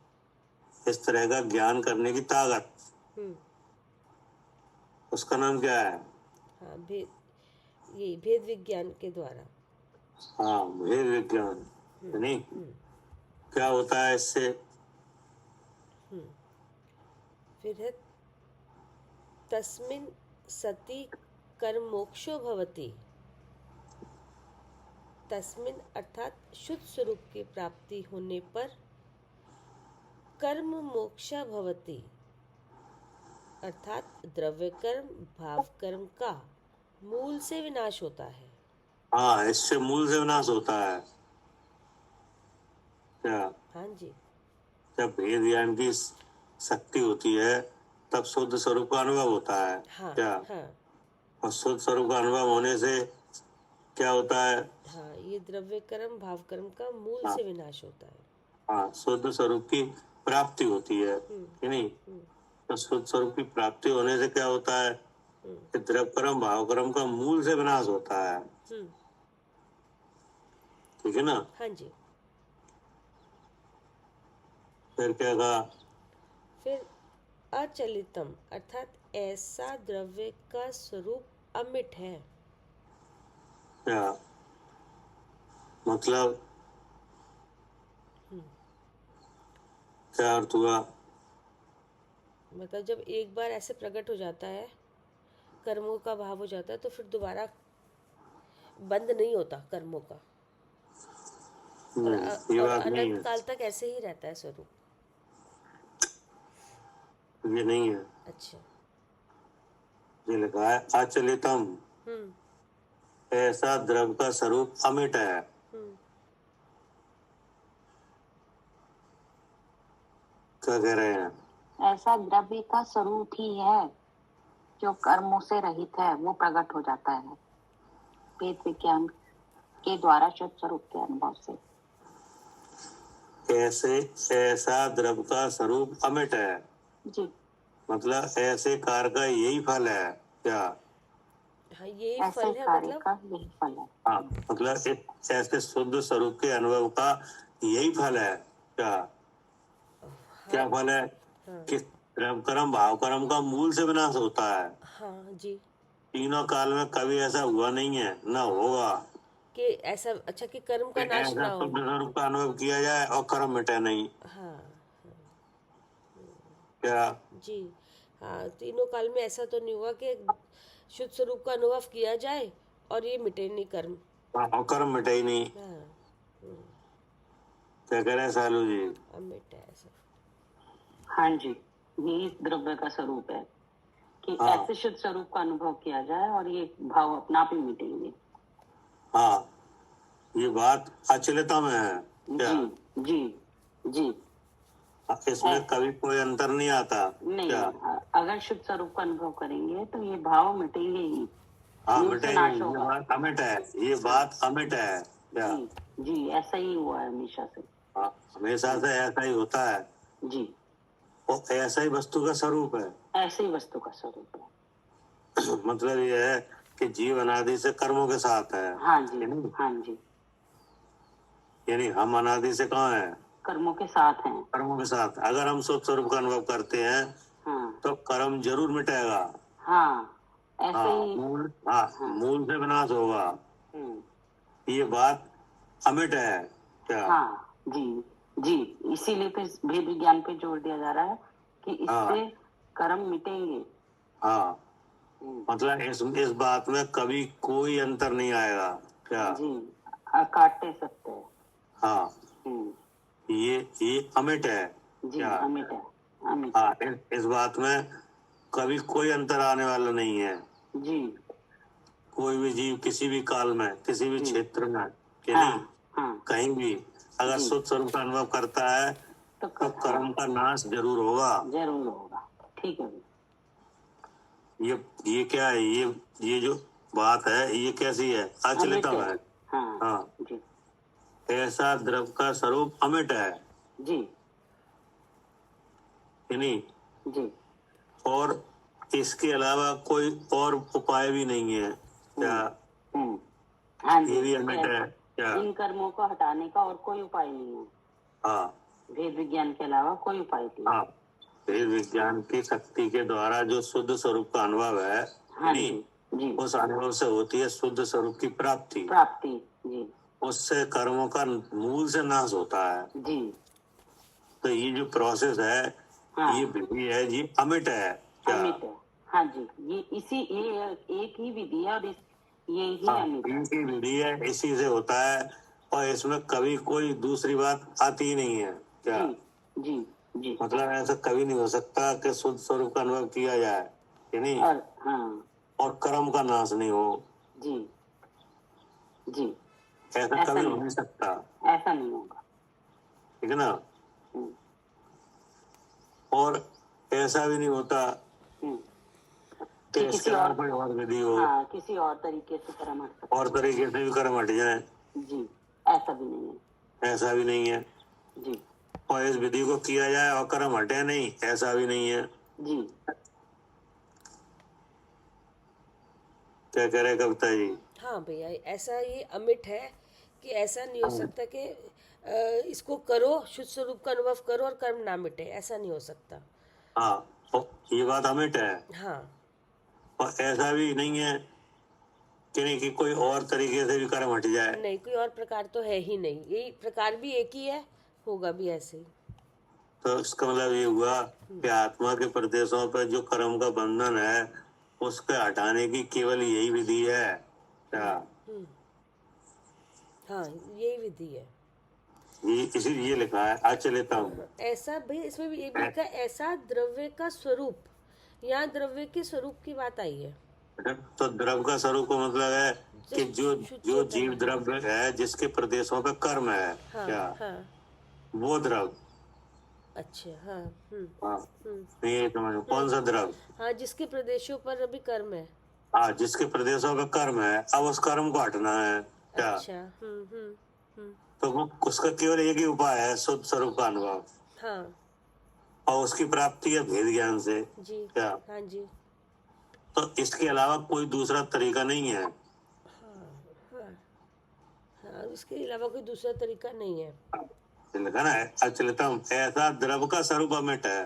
इस तरह का ज्ञान करने की ताकत, उसका नाम क्या है? हाँ, भेद, ये भेद विज्ञान के द्वारा। हाँ, भेद विज्ञान नहीं, क्या होता है इससे? फिर है तस्मिन् सति कर्मोक्षो भवति। तस्मिन् अर्थात शुद्ध स्वरूप की प्राप्ति होने पर कर्म मोक्षा भवति, अर्थात द्रव्य कर्म भाव कर्म का मूल से विनाश होता है। हाँ, इससे मूल से विनाश होता है। क्या? हाँ जी। जब भेद ज्ञान की शक्ति होती है तब शुद्ध स्वरूप का अनुभव होता है। हाँ क्या? हाँ और शुद्ध स्वरूप का अनुभव होने से क्या होता है? हाँ, ये द्रव्य कर्म भाव कर्म का मूल हाँ। से विनाश होता है। हाँ, शुद्ध स्वरूप की प्राप्ति होती है कि नहीं? तो शुद्ध स्वरूप की प्राप्ति होने से क्या होता है कि द्रव्य कर्म भाव कर्म का मूल से विनाश होता है। ठीक है ना? हाँ जी। फिर क्या कहा? फिर अचलितम अर्थात ऐसा द्रव्य का स्वरूप अमिट है। क्या मतलब? क्या अर्थ हुआ? मतलब जब एक बार ऐसे प्रकट हो जाता है, कर्मों का भाव हो जाता है, तो फिर दोबारा बंद नहीं होता कर्मों का, ये और बात नहीं अनंत है। काल तक ऐसे ही रहता है स्वरूप। ये नहीं है। अच्छा। ये लिखा है अचलितम, ऐसा द्रव्य का स्वरूप अमिट है। क्या कह रहे हैं? ऐसा द्रव्य का स्वरूप ही है जो कर्मों से रहित है, वो प्रकट हो जाता है वेद विज्ञान के द्वारा शुद्ध स्वरूप के अनुभव से। ऐसा द्रव्य का स्वरूप अमिट है, जी। मतलब ऐसे कार्य का यही फल है। क्या? हाँ, यही ऐसे फल है, कार्य मतलब का यही फल है। हाँ, मतलब एक ऐसे शुद्ध स्वरूप के अनुभव का यही फल है। क्या? क्या फल है? कि द्रव्य कर्म भाव कर्म का मूल से विनाश होता है। हाँ जी। तीनों काल में कभी ऐसा हुआ नहीं है, ना होगा कि ऐसा, अच्छा, कि कर्म का कि नाश ऐसा ना हो। शुद्ध स्वरूप का अनुभव किया जाए और कर्म मिटे नहीं। हाँ क्या? जी। हाँ, तीनों काल में ऐसा तो नहीं हुआ कि शुद्ध स्वरूप का अनुभव किया जाए और ये मिटे नहीं कर्म। हाँ, और कर्म मिटे ही नहीं। हाँ, क्या कह रहे हैं सालू जी? अमिट है ऐसा। हाँ जी, यही द्रव्य का स्वरूप है कि हाँ। ऐसे शुद्ध स्वरूप का अनुभव किया जाए और ये भाव अपना आप ही मिटेंगे। हाँ, ये बात अचलता में है। क्या? जी जी जी। इसमें कभी कोई अंतर नहीं आता। नहीं, क्या? अगर शुद्ध स्वरूप का अनुभव करेंगे तो ये भाव मिटेंगे ही। हाँ, मूल से मिटेंगे। नाश ये होगा। बात अमिट है, ये बात अमिट है। क्या? जी जी, ऐसा ही हुआ है हमेशा से। हाँ, हमेशा से ऐसा ही होता है। जी, और ऐसा ही वस्तु का स्वरूप है। ऐसे ही वस्तु का स्वरूप है। मतलब ये है कि जीव अनादि से कर्मों के साथ है। हाँ जी, हाँ जी। यानी हम अनादि से कहाँ है? कर्मों के साथ हैं। कर्मों के साथ। अगर हम शुद्ध स्वरूप का अनुभव करते हैं हाँ तो कर्म जरूर मिटेगा। हाँ, ऐसे हाँ, ही। मूल से विनाश होगा। ये बात अमिट है। क्या? हाँ जी जी, इसीलिए फिर भेद विज्ञान पे जोर दिया जा रहा है कि इससे कर्म मिटेंगे। हाँ, मतलब इस बात में कभी कोई अंतर नहीं आएगा। क्या? जी, काटे सत्य है। हाँ, ये अमिट है। जी, क्या? अमिट है, अमिट। हाँ, इस बात में कभी कोई अंतर आने वाला नहीं है। जी, कोई भी जीव किसी भी काल में किसी भी क्षेत्र में कि हाँ, नहीं, हाँ, कहीं भी अगर जी। शुद्ध स्वरूप का अनुभव करता है तो तो कर्म का नाश जरूर होगा। जरूर होगा। ठीक है। ये क्या है? ये जो बात है ये कैसी है? अचलित अमिट है। हाँ, हाँ, जी ऐसा द्रव्य का स्वरूप अमिट है जी कि नहीं, जी। और इसके अलावा कोई और उपाय भी नहीं है। क्या? हाँ जी, ये भी अमिट है। क्या? इन कर्मों को हटाने का और कोई उपाय नहीं है। हाँ भेद विज्ञान के अलावा कोई उपाय नहीं। हाँ, भेद विज्ञान की शक्ति के द्वारा जो शुद्ध स्वरूप का अनुभव है, हाँ नहीं, जी जी उस अनुभव से होती है शुद्ध स्वरूप की प्राप्ति। प्राप्ति। जी उससे कर्मों का मूल से नाश होता है। जी तो ये जो प्रोसेस है, हाँ ये विधि है, ये अमिट है क्या? अमित है। हाँ जी, ये एक ही विधि है और ये ही हाँ, अमित है। इनकी विधि है, इसी से होता है और इसमें कभी कोई दूसरी बात आती ही नहीं है क्या? जी जी जी मतलब ऐसा कभी नहीं हो सकता कि शुद्ध स्वरूप का अनुभव किया जाए कि नहीं, और हाँ और कर्म का नाश नहीं हो। जी जी ऐसा कभी हो नहीं सकता, ऐसा नहीं होगा। ठीक है ना? हम्म, और ऐसा भी नहीं होता हम्म, कि कि इसके किसी अलावा और कोई और विधि हो, हाँ किसी और तरीके से कर्म हट सकता और तरीके से भी कर्म हट जाए, है। जी ऐसा भी नहीं है। ऐसा भी नहीं है। जी और इस विधि को किया जाए और कर्म हटे नहीं, ऐसा भी नहीं है। जी क्या कह रहे कविता जी? हाँ भैया, ऐसा ये अमिट है कि ऐसा नहीं हो सकता कि इसको करो, शुद्ध स्वरूप का अनुभव करो और कर्म ना मिटे, ऐसा नहीं हो सकता। हाँ, तो ये बात अमिट है। हाँ और ऐसा भी नहीं है कि नहीं कि कोई और तरीके से भी कर्म हट जाए। नहीं, कोई और प्रकार तो है ही नहीं, यही प्रकार भी एक ही है, होगा भी ऐसे ही। तो इसका मतलब ये हुआ कि आत्मा के प्रदेशों पर जो कर्म का बंधन है, उसके हटाने की केवल यही विधि है क्या? हाँ यही विधि है। ये इसीलिए लिखा है, आज लेता हूँ। ऐसा भाई, इसमें भी ये भी लिखा है, ऐसा द्रव्य का स्वरूप, यहाँ द्रव्य के स्वरूप की बात आई है। तो द्रव्य का स्वरूप का मतलब है कि जो जो जीव द्रव्य है, जिसके प्रदेशों पे कर्म है हाँ क्या, हाँ वो द्रव्य। अच्छा हाँ हाँ, ये समझो कौन सा द्रव्य? हाँ जिसके प्रदेशों पर अभी कर्म है। हाँ, जिसके प्रदेशों पे कर्म है, अब उस कर्म को हटना है क्या? अच्छा तो वो उसका केवल एक ही उपाय है, शुद्ध स्वरूप का अनुभव, हाँ और उसकी प्राप्ति है भेद ज्ञान से जी क्या? हाँ जी तो इसके अलावा कोई दूसरा तरीका नहीं है। हाँ, इसके अलावा कोई दूसरा तरीका नहीं है। लिखा ना है, अचलतम, ऐसा द्रव्य का स्वरूप अमिट है।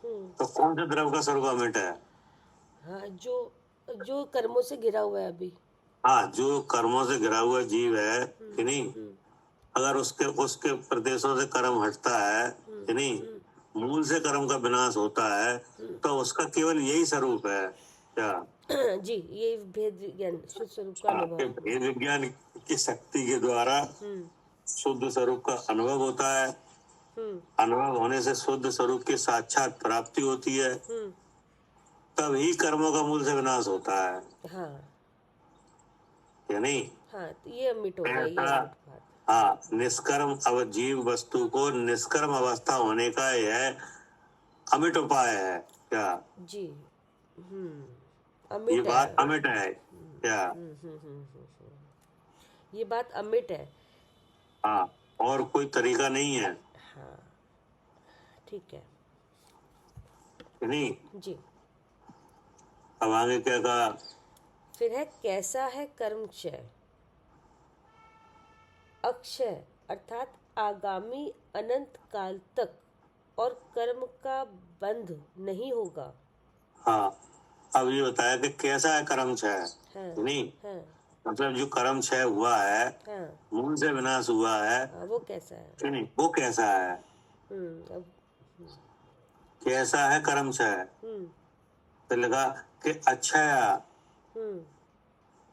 तो कौन सा द्रव्य का स्वरूप अमिट है? हाँ जो जो कर्मों से घिरा हुआ है अभी। हाँ, जो कर्मों से घिरा हुआ जीव है कि नहीं, अगर उसके उसके प्रदेशों से कर्म हटता है कि नहीं, मूल से कर्म का विनाश होता है, तो उसका केवल यही स्वरूप है क्या? जी, ये भेद विज्ञान, शुद्ध स्वरूप का हाँ, अनुभव। भेद विज्ञान की शक्ति के द्वारा शुद्ध स्वरूप का अनुभव होता है। अनुभव होने से शुद्ध स्वरूप की साक्षात प्राप्ति होती है, तभी कर्मों का मूल से विनाश होता है। हाँ या नहीं? हाँ, तो ये अमिट हो गया, ये ऐसा, अमिट बात। हाँ, निष्कर्म जीव वस्तु को निष्कर्म अवस्था होने का यह अमिट उपाय है क्या? जी ये अमिट बात है। अमिट है क्या? ये बात अमिट है। हाँ, और कोई तरीका नहीं है। हाँ ठीक है कि नहीं? जी। अब आगे क्या कहा? फिर है कैसा है कर्म क्षय, अक्षय अर्थात आगामी अनंत काल तक, और कर्म का बंध नहीं होगा। हाँ, अब ये बताया कि कैसा है कर्म क्षय। हाँ नहीं, हाँ मतलब जो कर्म क्षय हुआ है, हाँ मूल से विनाश हुआ है हाँ, वो कैसा है? कि नहीं, वो कैसा है? अब कैसा है कर्म क्षय? तो लगा कि अच्छा,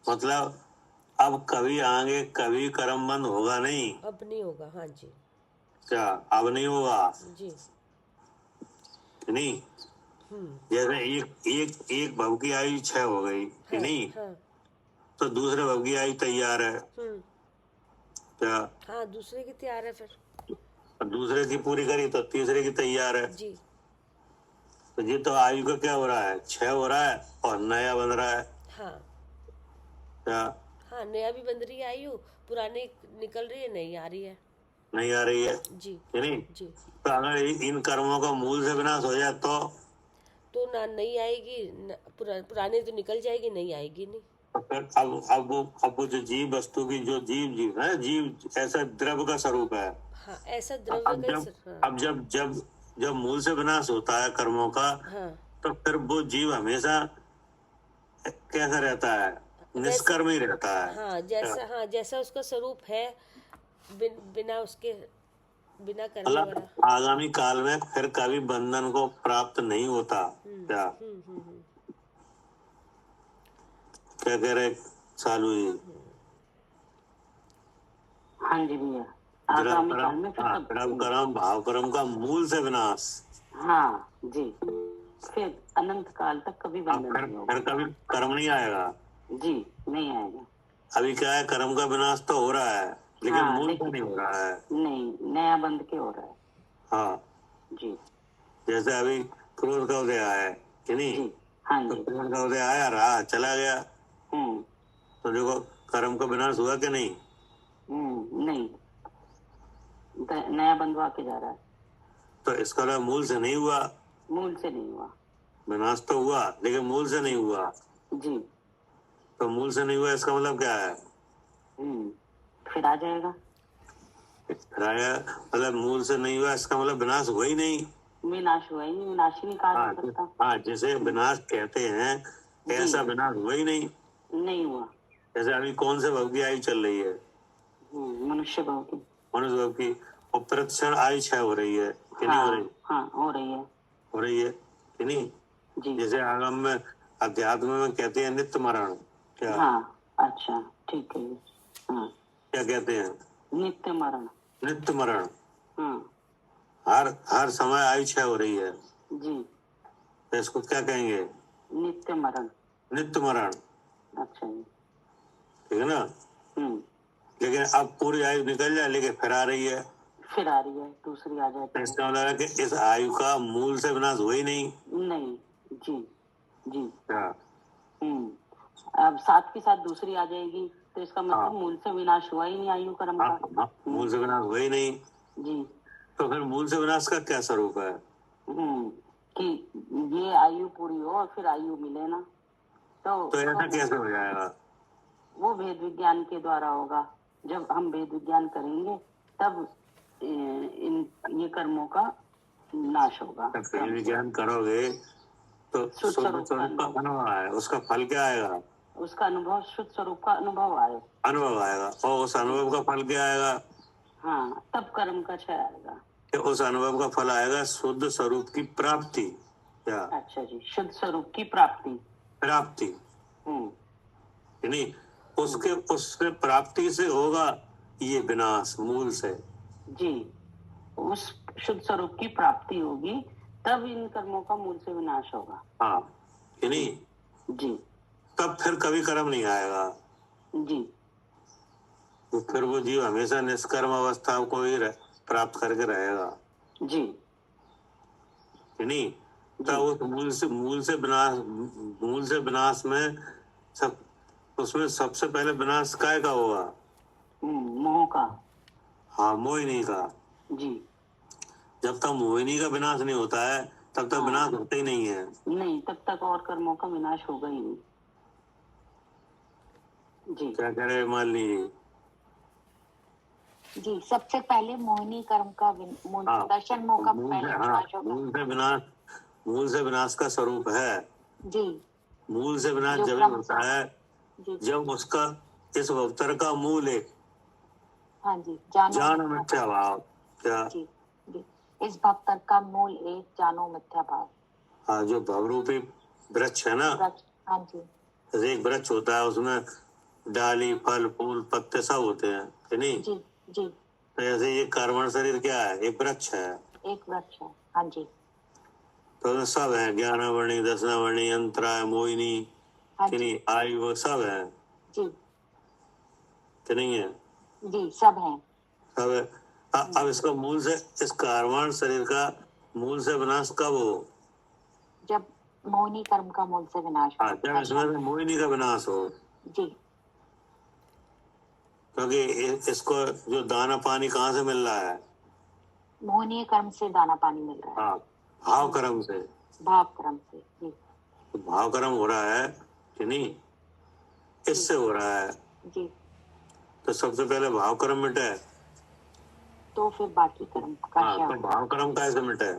मतलब अब कभी आगे कभी कर्म बंद होगा नहीं अब नहीं होगा। हाँ जी क्या? अब नहीं होगा जी। कि नहीं? जैसे एक भव की आयु 6 हो गई कि नहीं, हाँ तो दूसरे भव की आयु तैयार है क्या? हाँ, दूसरे की तैयार है फिर। दूसरे की पूरी करी तो तीसरे की तैयार है। जी तो ये तो आयु का क्या हो रहा है, 6 हो रहा है और नया बन रहा है हाँ क्या? हाँ, नया भी बन रही है आयु, पुरानी निकल रही है, नई आ रही है। नहीं आ रही है जी कि नहीं? जी। तो अगर इन कर्मों का मूल से विनाश हो जाए तो ना नई आएगी, पुरानी तो निकल जाएगी, नई आएगी नहीं। तो फिर अब वो जो जीव वस्तु की जो जीव है, जीव ऐसा द्रव्य का स्वरूप है। हाँ, ऐसा द्रव्य का। अब जब मूल से विनाश होता है कर्मों का, हाँ तो फिर वो जीव हमेशा कैसा रहता है, निष्कर्म ही रहता है। हाँ जैसा उसका स्वरूप है, बिना उसके, बिना करने मतलब वाला। आगामी काल में फिर कभी बंधन को प्राप्त नहीं होता। क्या क्या कह रहे सालू जी? हाँ जी भैया, आगामी काल में फिर द्रव कर्म भाव कर्म का मूल से विनाश। हाँ जी, फिर अनंत काल तक कभी बंधन नहीं होगा। फिर कभी कर्म नहीं आएगा। जी, नहीं आएगा। अभी क्या है, कर्म का विनाश तो हो रहा है, लेकिन मूल से नहीं हो रहा है। नहीं, नया बंध के हो रहा है। हाँ जी, जैसे अभी क्रोध का उदय आया है कि नहीं? जी, हाँ जी। तो क्रोध का उदय आया, रहा, चला गया, तो देखो कर्म का विनाश हुआ कि नहीं? नहीं, नया बंधवा के जा रहा है। तो इसका मतलब मूल से नहीं हुआ। मूल से नहीं हुआ। विनाश तो हुआ लेकिन मूल से नहीं हुआ। जी, तो मूल से नहीं हुआ इसका मतलब क्या है? फिर आ जाएगा। फिर आया मतलब मूल से नहीं हुआ, इसका मतलब विनाश हुआ ही नहीं। विनाश हुआ ही नहीं, विनाश ही नहीं कहा जा सकता। हाँ, जैसे विनाश कहते हैं ऐसा विनाश हुआ ही नहीं। नहीं हुआ। जैसे अभी कौन से भव की आयु चल रही है? मनुष्य भव की। मनुष्य भव की, और प्रतिक्षण आयु क्षय हो रही है कि नहीं हो रही? हाँ, हो रही है। हो रही है कि नहीं? जी। जैसे आगम में अध्यात्म में कहते हैं नित्य मरण। क्या? हाँ, अच्छा, ठीक है। हाँ, क्या कहते हैं? नित्य मरण। नित्य मरण। हाँ, हर समय आयु क्षय हो रही है। जी, तो इसको क्या कहेंगे? नित्य मरण। नित्य मरण। अच्छा जी। ठीक है ना? लेकिन अब पूरी आयु निकल जाए लेकिन फिर आ रही है। फिर आ रही है, दूसरी आ जाती है। इसका मतलब है कि इस आयु का मूल से विनाश हुआ ही नहीं। नहीं, जी, जी। क्या? अब साथ के साथ दूसरी आ जाएगी, तो इसका मतलब मूल से विनाश हुआ ही नहीं आयु कर्म का। मूल से विनाश हुआ ही नहीं। जी। तो फिर मूल से विनाश का क्या स्वरूप है? कि ये आयु पूरी हो और फिर आयु मिले ना, तो ऐसा कैसे हो जाएगा? वो भेद विज्ञान के द्वारा होगा। जब हम भेद विज्ञान करेंगे तब ये कर्मों का नाश होगा। भेद विज्ञान करोगे तो शुद्ध स्वरूप का अनुभव आएगा, उसका फल क्या आएगा? उसका अनुभव, शुद्ध स्वरूप का अनुभव आएगा। अनुभव आएगा, और उस अनुभव का फल क्या आएगा? हाँ, तब कर्म का क्षय आएगा। उस अनुभव का फल आएगा शुद्ध स्वरूप की प्राप्ति। क्या? अच्छा जी, शुद्ध स्वरूप की प्राप्ति। प्राप्ति नहीं, उसके प्राप्ति से होगा ये विनाश मूल से। जी, उस शुद्ध स्वरूप की प्राप्ति होगी तब इन कर्मों का मूल से विनाश होगा। हाँ कि नहीं? जी। तब फिर कभी कर्म नहीं आएगा। जी। तो फिर वो जीव हमेशा निष्कर्म अवस्था को ही प्राप्त करके रहेगा। जी। कि नहीं? तब उस मूल से विनाश में उसमें सबसे पहले विनाश काय का होगा? मोह का। हाँ, मोहिनी का। जी। जब तक मोहिनी का विनाश नहीं होता है तब तक विनाश होता ही नहीं है। नहीं, तब तक और कर्मों का विनाश होगा ही नहीं। जी। क्या कह रहे मालिनी जी? सबसे पहले मोहिनी कर्म का दर्शन मोह का पहले विनाश होगा। मूल से विनाश का स्वरूप है। जी। मूल से विनाश जब होता है जब उसका इस अवतार का मूल है। हाँ जी, जानो मिथ्या भाव। क्या? जी, जी। इस भवतर का मूल एक जानो मिथ्या भाव। हाँ, जो भवरूपी वृक्ष है ना। हाँ जी। एक वृक्ष होता है, उसमें डाली, फल, फूल, पत्ते सब होते हैं कि नहीं? जी, जी। तो ऐसे ये कर्मण शरीर क्या है? एक वृक्ष है। एक वृक्ष है। हाँ जी। तो सब है, ज्ञानावर्णी, दशनावर्णी, अंतराय, मोहिनी, कि नहीं, आयु, वो सब है। जी। कि नहीं है? जी, सब है। सब है। अब इसका मूल से, इस कर्मण शरीर का मूल से विनाश कब हो? जब मोहिनी कर्म का मूल से विनाश हो। जब इसमें मोहिनी का विनाश हो। जी। क्योंकि इसको जो दाना पानी कहाँ से मिल रहा है? मोहनीय कर्म से दाना पानी मिल रहा है। हाँ, भाव कर्म से। भाव कर्म से। जी। तो भाव कर्म हो रहा है कि नहीं? इससे हो रहा है। जी। तो सबसे पहले भाव कर्म मिटे, तो फिर बाकी कर्म का तो भाव कर्म कैसे मिटे?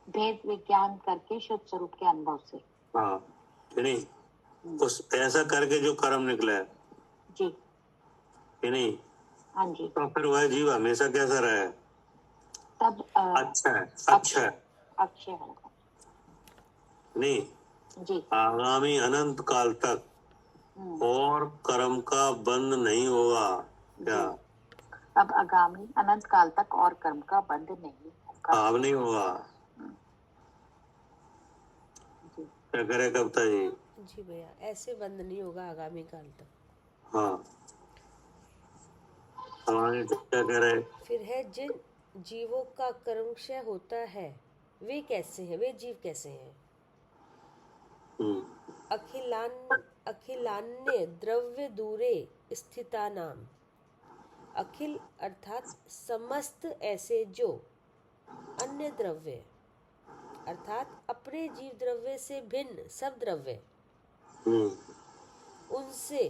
भेद विज्ञान करके शुद्ध स्वरूप के अनुभव से। हाँ कि नहीं? उस ऐसा करके जो कर्म निकला है जी कि नहीं, हाँ जी, तो फिर वह जीव हमेशा कैसा रहे? तब अच्छा है, अच्छा है, अक्षय होगा नहीं जी। आगामी अनंत काल तक और कर्म का बंध नहीं होगा क्या? अब आगामी अनंत काल तक और कर्म का बंध नहीं होगा। अब नहीं होगा। जी क्या करे कविता जी? जी भैया, ऐसे बंद नहीं होगा आगामी काल तक। हाँ, हमारे क्या कह रहे? फिर है जिन जीवों का कर्मक्षय होता है वे कैसे हैं, वे जीव कैसे हैं? अखिलान्य द्रव्य दूरे स्थिता नाम। अखिल अर्थात समस्त ऐसे जो अन्य द्रव्य अर्थात अपने जीव द्रव्य से भिन्न सब द्रव्य उनसे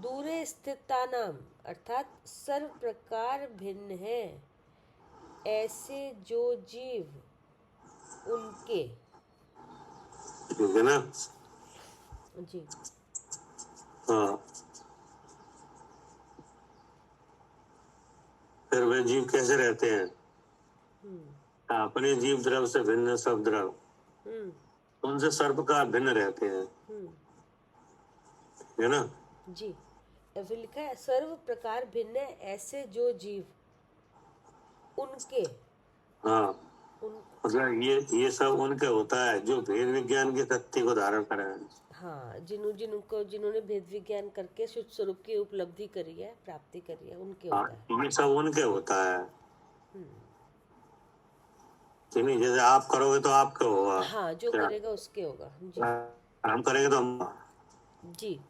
दूरे स्थिता नाम अर्थात सर्व प्रकार भिन्न है ऐसे जो जीव उनके। ठीक है ना? जी हाँ, फिर वे जीव कैसे रहते हैं? अपने जीव द्रव से भिन्न सब द्रव उनसे सर्प का भिन्न रहते हैं, है ना? जी, फिर लिखा है सर्व प्रकार भिन्न है ऐसे जो जीव उनके। हाँ, मतलब ये सब उनके होता है जो भेद विज्ञान की शक्ति को धारण करे। हाँ, जिन्होंने भेद विज्ञान करके शुद्ध स्वरूप की उपलब्धि करी है, प्राप्ति करी है, उनके होता है। ये सब उनके होता है कि नहीं? जैसे आप करोगे तो आपके होगा। हाँ, जो करेगा उसके होगा। जी हम करेंगे तो हम। जी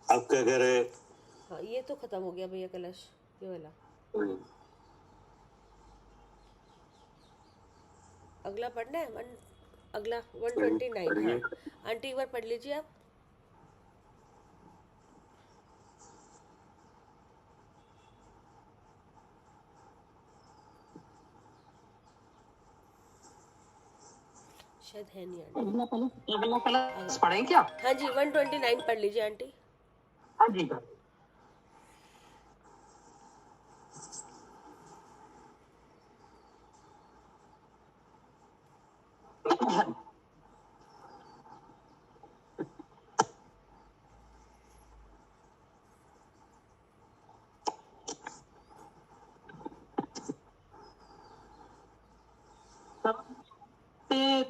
अब क्या कह रहे? हाँ, ये तो खत्म हो गया भैया कलश, ये वाला। अगला पढ़ना है अगला 129। हाँ आंटी एक बार पढ़ लीजिए आप। शायद है नहीं आंटी। अगला क्लास पढ़ें क्या? हाँ जी 129 पढ़ लीजिए आंटी। हाँ जी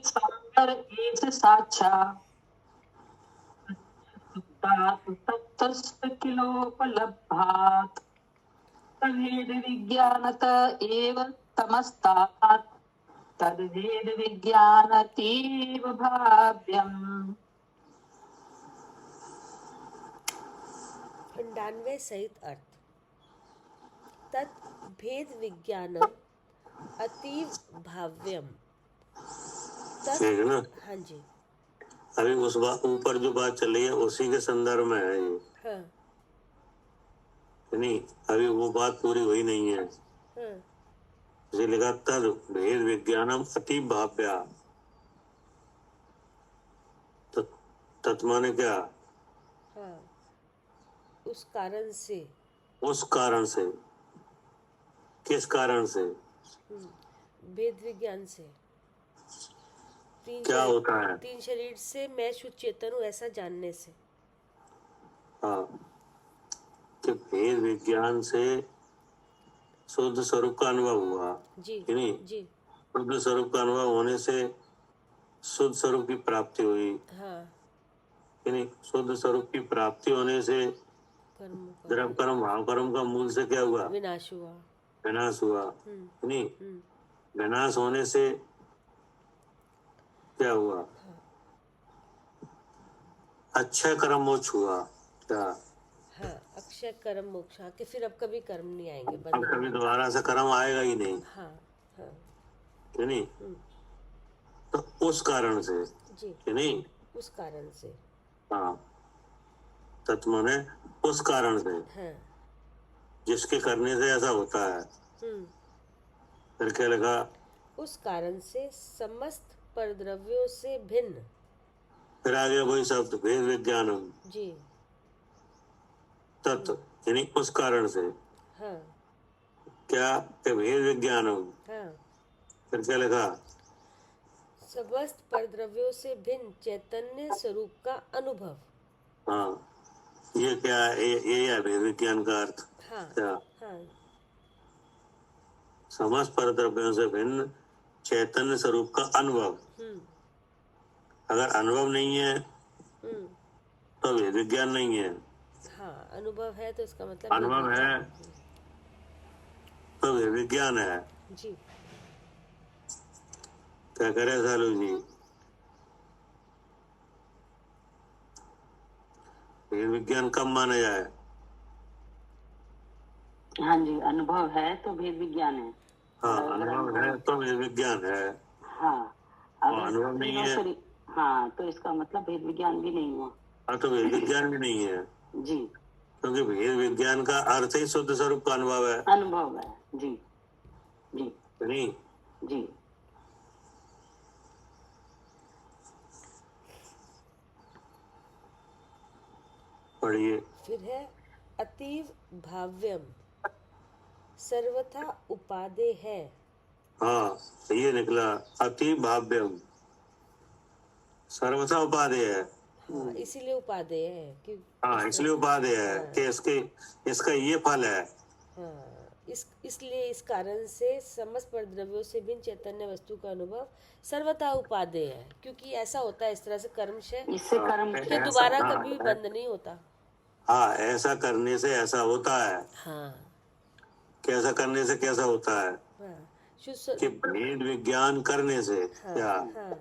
सागर एष साक्षा तत्तस्य किलोपलब्धात् तद्वेद विज्ञानत एव तमस्तात् तद्वेद विज्ञानतीव भाव्यम्। 98 सहित अर्थ। तत् भेद विज्ञानम अतीव भाव्यम। ठीक है ना? हाँ जी। अभी उस बात ऊपर जो बात चल रही है उसी के संदर्भ में है ये। हाँ नहीं, अभी वो बात पूरी हुई नहीं है। हाँ इसे लिखा तद भेद विज्ञानम अतीव भाव्या। तत्माने क्या? हाँ, उस कारण से। उस कारण से, किस कारण से? भेद विज्ञान से। क्या होता है? 3 शरीर से मैं शुद्ध चेतन हूँ ऐसा जानने से। हाँ, कि भेद विज्ञान से शुद्ध स्वरूप का अनुभव हुआ जी कि नहीं? जी शुद्ध स्वरूप का अनुभव होने से शुद्ध स्वरूप की प्राप्ति हुई हाँ। कि नहीं? शुद्ध स्वरूप की प्राप्ति होने से द्रव्य कर्म भाव कर्म का मूल से क्या हुआ? विनाश हुआ। विनाश हुआ कि नहीं? विनाश होने से क्या हुआ? अक्षय कर्म मोक्ष हुआ। क्या? हाँ, अक्षय कर्म मोक्ष। हाँ, कि फिर अब कभी कर्म नहीं आएंगे, अब बंद। कभी दोबारा से कर्म आएगा ही नहीं। हाँ हाँ कि नहीं? तो उस कारण से जी, कि नहीं? उस कारण से। हाँ, तत्व में उस कारण से, हाँ जिसके करने से ऐसा होता है। फिर क्या लगा? उस कारण से समस्त परद्रव्यों से भिन्न। फिर आ गया वही शब्द भेद विज्ञानम, जी तत् यानी उस कारण से। हाँ क्या कि भेद विज्ञानम, हाँ। फिर क्या लिखा? समस्त परद्रव्यों से भिन्न चैतन्य स्वरूप का अनुभव। हाँ, ये क्या है? ये है भेद विज्ञान का अर्थ। हाँ क्या? हाँ समस्त परद्रव्यों से भिन्न चैतन्य स्वरूप का अनुभव। अगर अनुभव नहीं है तो भेद विज्ञान नहीं है। हाँ, अनुभव है तो इसका मतलब अनुभव भेद है तो भेद विज्ञान है। जी। क्या करे सालू जी? भेद विज्ञान कब माना जाए? हाँ जी, अनुभव है तो भेद विज्ञान है। हाँ, अनुभव है तो भेद विज्ञान है। हाँ, और अनुभव नहीं है हाँ, तो इसका मतलब भेद विज्ञान भी नहीं हुआ। हाँ, तो भेद विज्ञान भी नहीं है। जी, क्योंकि भेद विज्ञान का अर्थ ही शुद्ध स्वरूप का अनुभव है। अनुभव है। जी जी नहीं? जी। पढ़िए। फिर है अतीव भाव्यम सर्वथा उपादेय है। हाँ, ये निकला अति भाव्यम सर्वथा उपादेय है। हाँ, इसीलिए उपादेय है कि हाँ, इसलिए उपादेय है कि इसका ये फल है। हाँ, इसलिए इस कारण से समस्त परद्रव्यों से भिन्न चैतन्य वस्तु का अनुभव सर्वथा उपादेय है, क्योंकि ऐसा होता है इस तरह से कर्मशय इससे कर्म कि दोबारा कभी बंद नहीं होता। हाँ, ऐसा करने से ऐसा होता है। हाँ कैसा करने से कैसा होता है? हाँ, शुद्ध कि भेद विज्ञान करने से हाँ क्या? हाँ,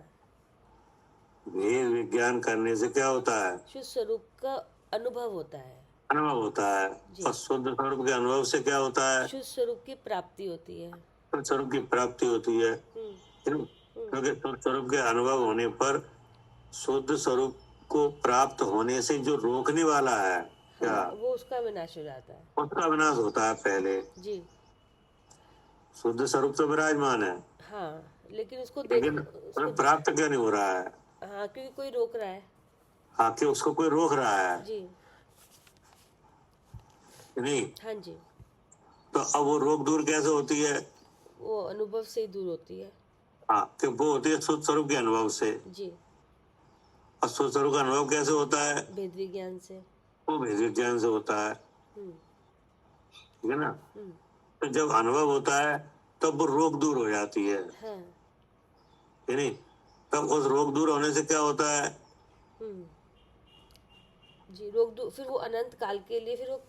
भेद विज्ञान करने से क्या होता है? शुद्ध स्वरूप का अनुभव होता है। अनुभव होता है। और शुद्ध स्वरूप के अनुभव से क्या होता है? शुद्ध स्वरूप की प्राप्ति होती है। शुद्ध स्वरूप की प्राप्ति होती है। क्योंकि शुद्ध स्वरूप के अनुभव होने पर शुद्ध स्वरूप को प्राप्त होने से जो रोकने वाला है क्या? हाँ, वो उसका विनाश हो जाता है। उसका विनाश होता है पहले। जी शुद्ध स्वरूप तो विराजमान है, हाँ, लेकिन उसको लेकिन प्राप्त क्यों नहीं हो रहा है? हाँ, क्योंकि कोई रोक रहा है। हाँ, कि उसको कोई रोक रहा है। जी नहीं? हाँ जी, तो अब वो रोक दूर कैसे होती है? वो अनुभव से ही दूर होती है। हाँ, कि वो होती है शुद्ध स्वरूप के अनुभव से। जी, और शुद्ध स्वरूप का अनुभव कैसे होता है? भेद विज्ञान से। वो भेद विज्ञान से होता है। ठीक है ना? तो जब अनुभव होता है तब वो रोक दूर हो जाती है। हाँ नहीं? तब उस रोक दूर होने से क्या होता है? जी, रोक दूर, फिर वो अनंत काल के लिए फिर वो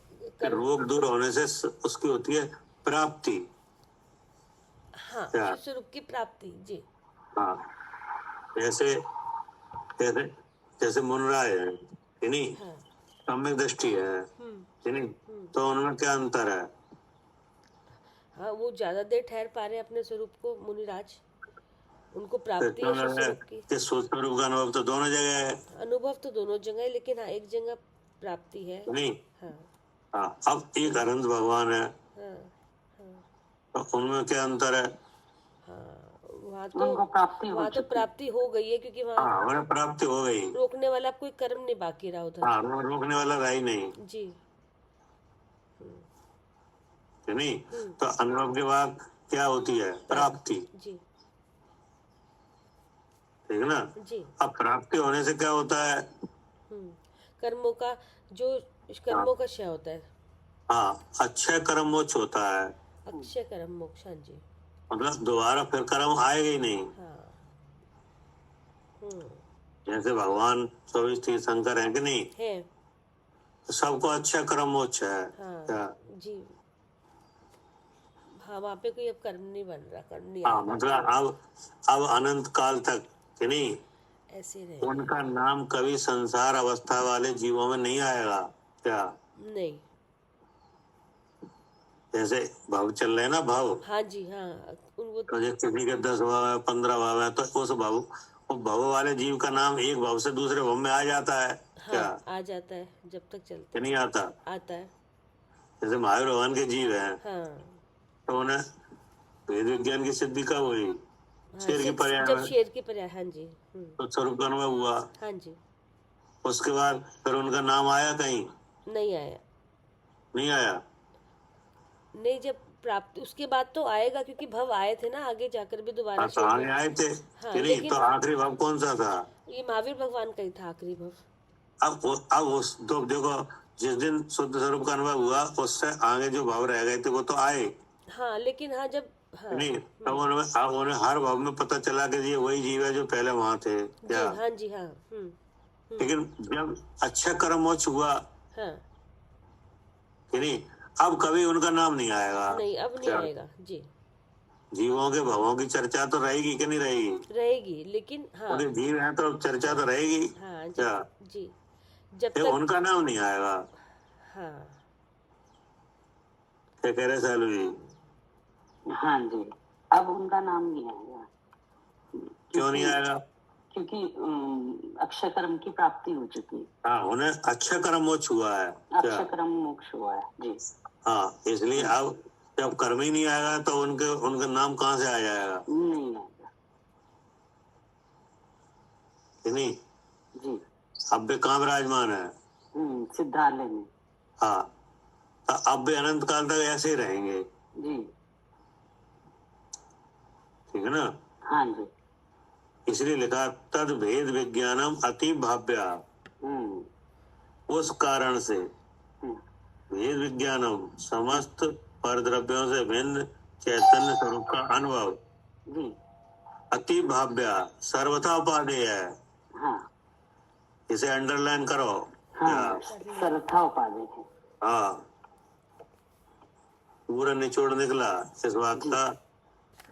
रोग दूर होने से उसकी होती है प्राप्ति। हाँ, क्या? शुद्ध स्वरूप की प्राप्ति। जी हाँ, जैसे जैसे जैसे मुनराय है कि नहीं? हाँ सम्यक दृष्टि है कि नहीं? तो उनमें क्या अंतर है? हाँ, वो ज्यादा देर ठहर पा रहे हैं अपने स्वरूप को, मुनिराज, उनको प्राप्ति है शुद्ध स्वरूप की। कि शुद्ध स्वरूप का अनुभव तो दोनों जगह है। अनुभव तो दोनों जगह है, लेकिन हाँ, एक जगह प्राप्ति है। नहीं? हाँ हाँ, अब एक अनंत भगवान है हाँ तो उनमें क्या अंतर है? हाँ, वहाँ उनको तो प्राप्ति हो गई है, क्योंकि वहाँ हाँ, उन्हें प्राप्ति हो गई। रोकने वाला अब कोई कर्म नहीं बाकी रहा उधर। हाँ, रोकने वाला रहा ही नहीं। जी कि नहीं? तो अनुभव के बाद क्या होती है? प्राप्ति। जी ठीक है ना? जी। अब प्राप्ति होने से क्या होता है? कर्मों का क्षय होता है। हाँ, अक्षय कर्म मोक्ष होता है। अक्षय कर्म मोक्ष। हाँ जी, मतलब दोबारा फिर कर्म आएगा ही नहीं। हाँ जैसे भगवान 24 तीर्थंकर हैं कि नहीं? है। तो सबको अक्षय कर्म मोक्ष है। हाँ क्या? जी, हाँ, वहाँ पे कोई अब कर्म नहीं बन रहा, कर्म नहीं हाँ, आएगा। मतलब अब अनंत काल तक कि नहीं ऐसे रहे उनका नाम कभी संसार अवस्था वाले जीवों में नहीं आएगा। क्या? नहीं। जैसे भव चल रहे हैं ना, भव। हाँ जी, हाँ, उनको तो जैसे किसी के 10 भाव है, 15 भाव है, तो उस भव वाले जीव का नाम एक भव से दूसरे भव में आ जाता है। क्या? हाँ, आ जाता है जब तक चलता कि नहीं आता? आता है। जैसे महावीर भगवान के जीव हैं हाँ तो उन्हें वेद विज्ञान की सिद्धि कब हुई? शेर की जब पर्याय शेर की पर्याय, हाँ जी। तो स्वरूप का अनुभव हुआ। हाँ जी। उसके बाद फिर उनका नाम आया कहीं? नहीं आया। नहीं आया। नहीं, जब प्राप्त उसके बाद तो आएगा, क्योंकि भव आए थे ना आगे जाकर भी दोबारा हाँ, तो शेर आगे में। आए थे हाँ, कि नहीं? लेकिन तो आखिरी भाव कौन सा था? ये महावीर भगवान का ही था आखिरी भव। अब उस तो देखो, जिस दिन शुद्ध स्वरूप का अनुभव हुआ उससे आगे जो भाव रह गए थे वो तो आए हाँ, लेकिन हाँ जब, हाँ नहीं। अब उन्हें हर भाव में पता चला कि ये वही जीव है जो पहले वहां थे जी, क्या? हाँ जी, हाँ। लेकिन जब अच्छा कर्म मोक्ष हुआ हाँ, कि नहीं, अब कभी उनका नाम नहीं आएगा। नहीं, अब नहीं क्या? आएगा जी। जीवों के भावों की चर्चा तो रहेगी कि नहीं रहेगी? रहेगी, लेकिन हाँ। उनके जीव है तो चर्चा तो रहेगी। हाँ जी। क्या? जी, जब फिर तक, उनका नाम नहीं आएगा। हाँ। क्या कह रहे सालू जी? हाँ जी, अब उनका नाम नहीं आएगा। क्यों नहीं आएगा? क्योंकि अक्षय कर्म की प्राप्ति हो चुकी है। हाँ, उन्हें अच्छा कर्म मोक्ष हुआ है। क्या? अक्षय कर्म मोक्ष हुआ है जी। हाँ, इसलिए अब जब कर्म ही नहीं आएगा तो उनका नाम कहाँ से आ जाएगा? नहीं आएगा कि नहीं? जी। अब भी कहाँ विराजमान है? सिद्धालय में। हाँ, तो अब भी अनंत काल तक ऐसे ही रहेंगे। जी, ठीक है ना? हाँ जी। इसलिए लिखा तद भेद विज्ञानम अति भाव्या। उस कारण से भेद विज्ञानम समस्त परद्रव्यों से भिन्न चैतन्य स्वरूप का अनुभव जी। अति भाव्या सर्वथा उपादेय है। हाँ, इसे अंडरलाइन करो। हाँ, सर्वथा उपादेय है। हाँ, पूरा निचोड़ निकला इस बात का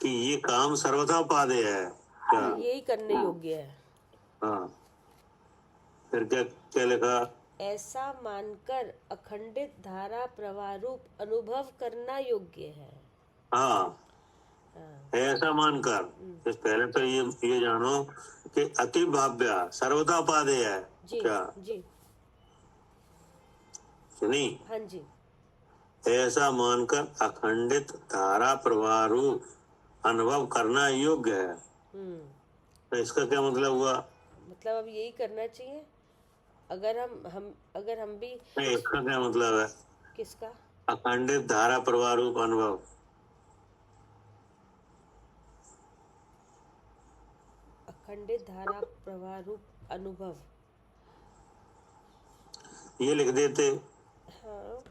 कि ये काम सर्वथा उपादेय है। क्या? यही करने योग्य है। हाँ, फिर क्या लिखा? ऐसा मानकर अखंडित धारा प्रवाह रूप अनुभव करना योग्य है। हाँ, ऐसा मानकर। इस पहले तो ये जानो कि अति भाव्या सर्वथा उपादेय है। जी, क्या? जी, नहीं, हाँ जी। ऐसा मानकर अखंडित धारा प्रवाह रूप अनुभव करना योग्य है। तो इसका क्या मतलब हुआ? मतलब अब यही करना चाहिए। अगर हम भी, नहीं, इसका क्या मतलब है? किसका? अखंडित धारा प्रवाह रूप अनुभव। अखंडित धारा प्रवाह रूप अनुभव। ये लिख देते। हाँ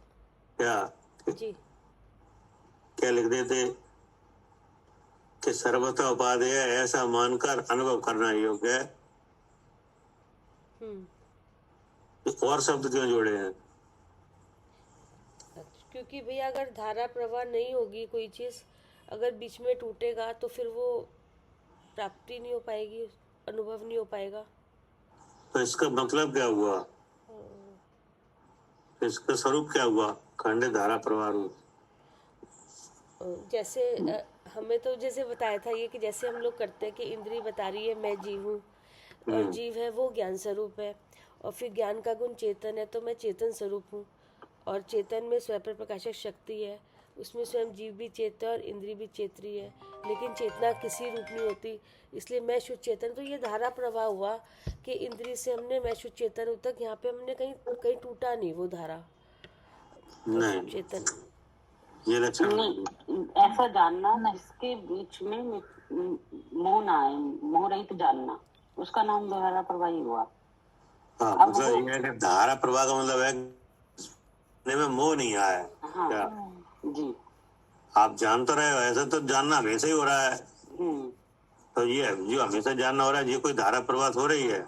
क्या? जी। क्या लिख देते कि सर्वथा उपादेय ऐसा मानकर अनुभव करना योग्य है। और शब्द क्यों जोड़े हैं? क्योंकि भैया अगर धारा प्रवाह नहीं होगी, कोई चीज अगर बीच में टूटेगा तो फिर वो प्राप्ति नहीं हो पाएगी, अनुभव नहीं हो पाएगा। तो इसका मतलब क्या हुआ? इसका स्वरूप क्या हुआ? खंडित धारा प्रवाह रूप। जैसे हमें तो जैसे बताया था ये कि जैसे हम लोग करते हैं कि इंद्री बता रही है मैं जीव हूँ, और जीव है वो ज्ञान स्वरूप है, और फिर ज्ञान का गुण चेतन है तो मैं चेतन स्वरूप हूँ, और चेतन में स्वयं प्रकाशक शक्ति है, उसमें स्वयं जीव भी चेत है और इंद्री भी चेतरी है, लेकिन चेतना किसी रूप नहीं होती, इसलिए मैं शुद्ध चेतन। तो ये धारा प्रवाह हुआ कि इंद्री से हमने मैं शुद्ध चेतन तक, यहाँ पे हमने कहीं टूटा नहीं वो धारा नहीं, चेतन। ये लक्षण नहीं, ऐसा जानना जिसके बीच में मोह ना आए, मोह रहित जानना, उसका नाम धारा प्रवाही हुआ। हाँ, अब मतलब वो- ये है कि धारा प्रवाह का मतलब है में मोह नहीं आया। हाँ, क्या? जी। आप जान तो रहे हो, ऐसा तो जानना हमेशा ही हो रहा है। हम्म, तो ये जो हमेशा जानना हो रहा है, ये कोई धारा प्रवाह हो रही है?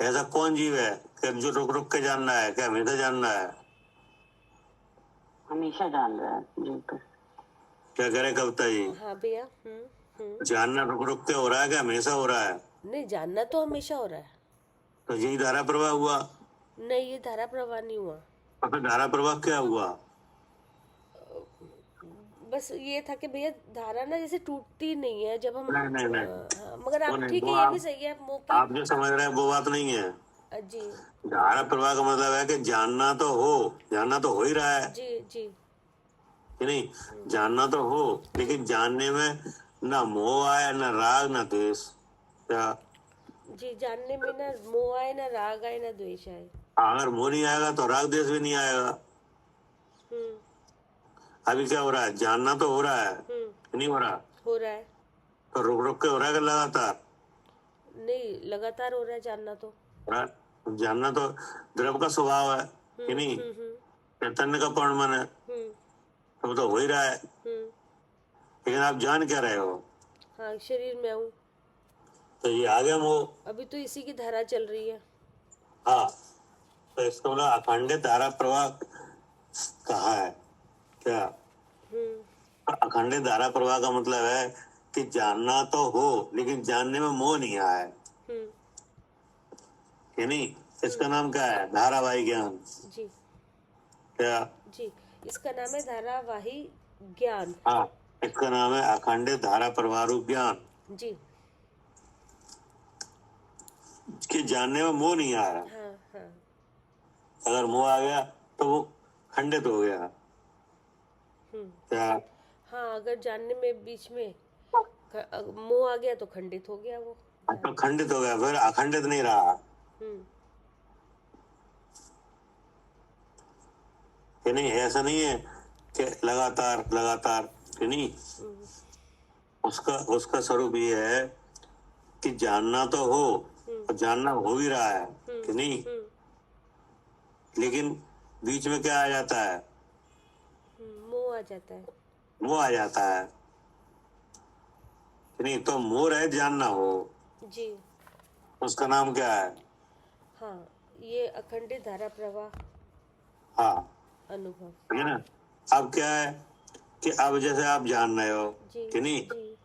ऐसा कौन जीव है कि जो रुक रुक के जानना है, क्या हमेशा जानना है? हमेशा जान रहा है जी। तो क्या करे कविता जी? हाँ भैया। जानना रुक रुक के हो रहा है, क्या हमेशा हो रहा है? नहीं, जानना तो हमेशा हो रहा है। तो यही धारा प्रवाह हुआ। नहीं, ये धारा प्रवाह नहीं हुआ। तो फिर धारा प्रवाह क्या हुआ? बस ये था कि भैया धारा ना जैसे टूटती नहीं है जब हम, नहीं। हाँ, मगर वो आप नहीं, ठीक वो है, ये आप- भी सही है मोह आप जो समझ रहे हैं वो बात नहीं है। जी धारा प्रवाह का मतलब है कि जानना तो हो ही रहा है। जी जी कि नहीं? जानना तो हो, लेकिन जानने में ना मोह आए, ना राग, ना द्वेष। क्या? जी, जानने में ना मोह आए, ना राग आए, ना द्वेष आए। अगर मोह नहीं आएगा तो राग द्वेष भी नहीं आएगा। अभी क्या हो रहा है? जानना तो हो रहा है, नहीं हो रहा? हो रहा है। तो रुक रुक के हो रहा है कि लगातार? नहीं, लगातार हो रहा है जानना तो। जानना तो द्रव का स्वभाव है, कि नहीं? चैतन्य का परिणाम है, तो हो ही रहा है। लेकिन आप जान क्या रहे हो? हाँ, शरीर में हूँ। तो ये आ गया मोह। अभी तो इसी की धारा चल रही है। हाँ, तो इसको बोला अखंडित धारा प्रवाह कहा है। क्या? अखंडित धारा प्रवाह का मतलब है कि जानना तो हो, लेकिन जानने में मोह नहीं आया है, कि नहीं? इसका नाम क्या है? धारावाही ज्ञान। जी क्या? जी, इसका नाम है धारावाही ज्ञान। हाँ, इसका नाम है अखंडित धारा प्रवाह रूप ज्ञान। जी कि जानने में मोह नहीं आ रहा। हाँ हाँ। अगर मोह आ गया तो वो खंडित हो गया। क्या? हाँ, अगर जानने में बीच में मोह आ गया तो खंडित हो गया वो। तो खंडित हो गया, फिर अखंडित नहीं रहा। कि नहीं? ऐसा नहीं है कि लगातार लगातार, कि नहीं? उसका स्वरूप ये है कि जानना तो हो, और जानना हो भी रहा है, कि नहीं? लेकिन बीच में क्या आ जाता है? मोह आ जाता है। मोह आ जाता है, कि नहीं? तो मोह रहे जानना हो, जी। उसका नाम क्या है? हाँ, ये अखंडित धारा प्रवाह हाँ, अनुभव, ठीक है ना? अब क्या है कि अब जैसे आप जान रहे हो, जी कि नहीं? जी।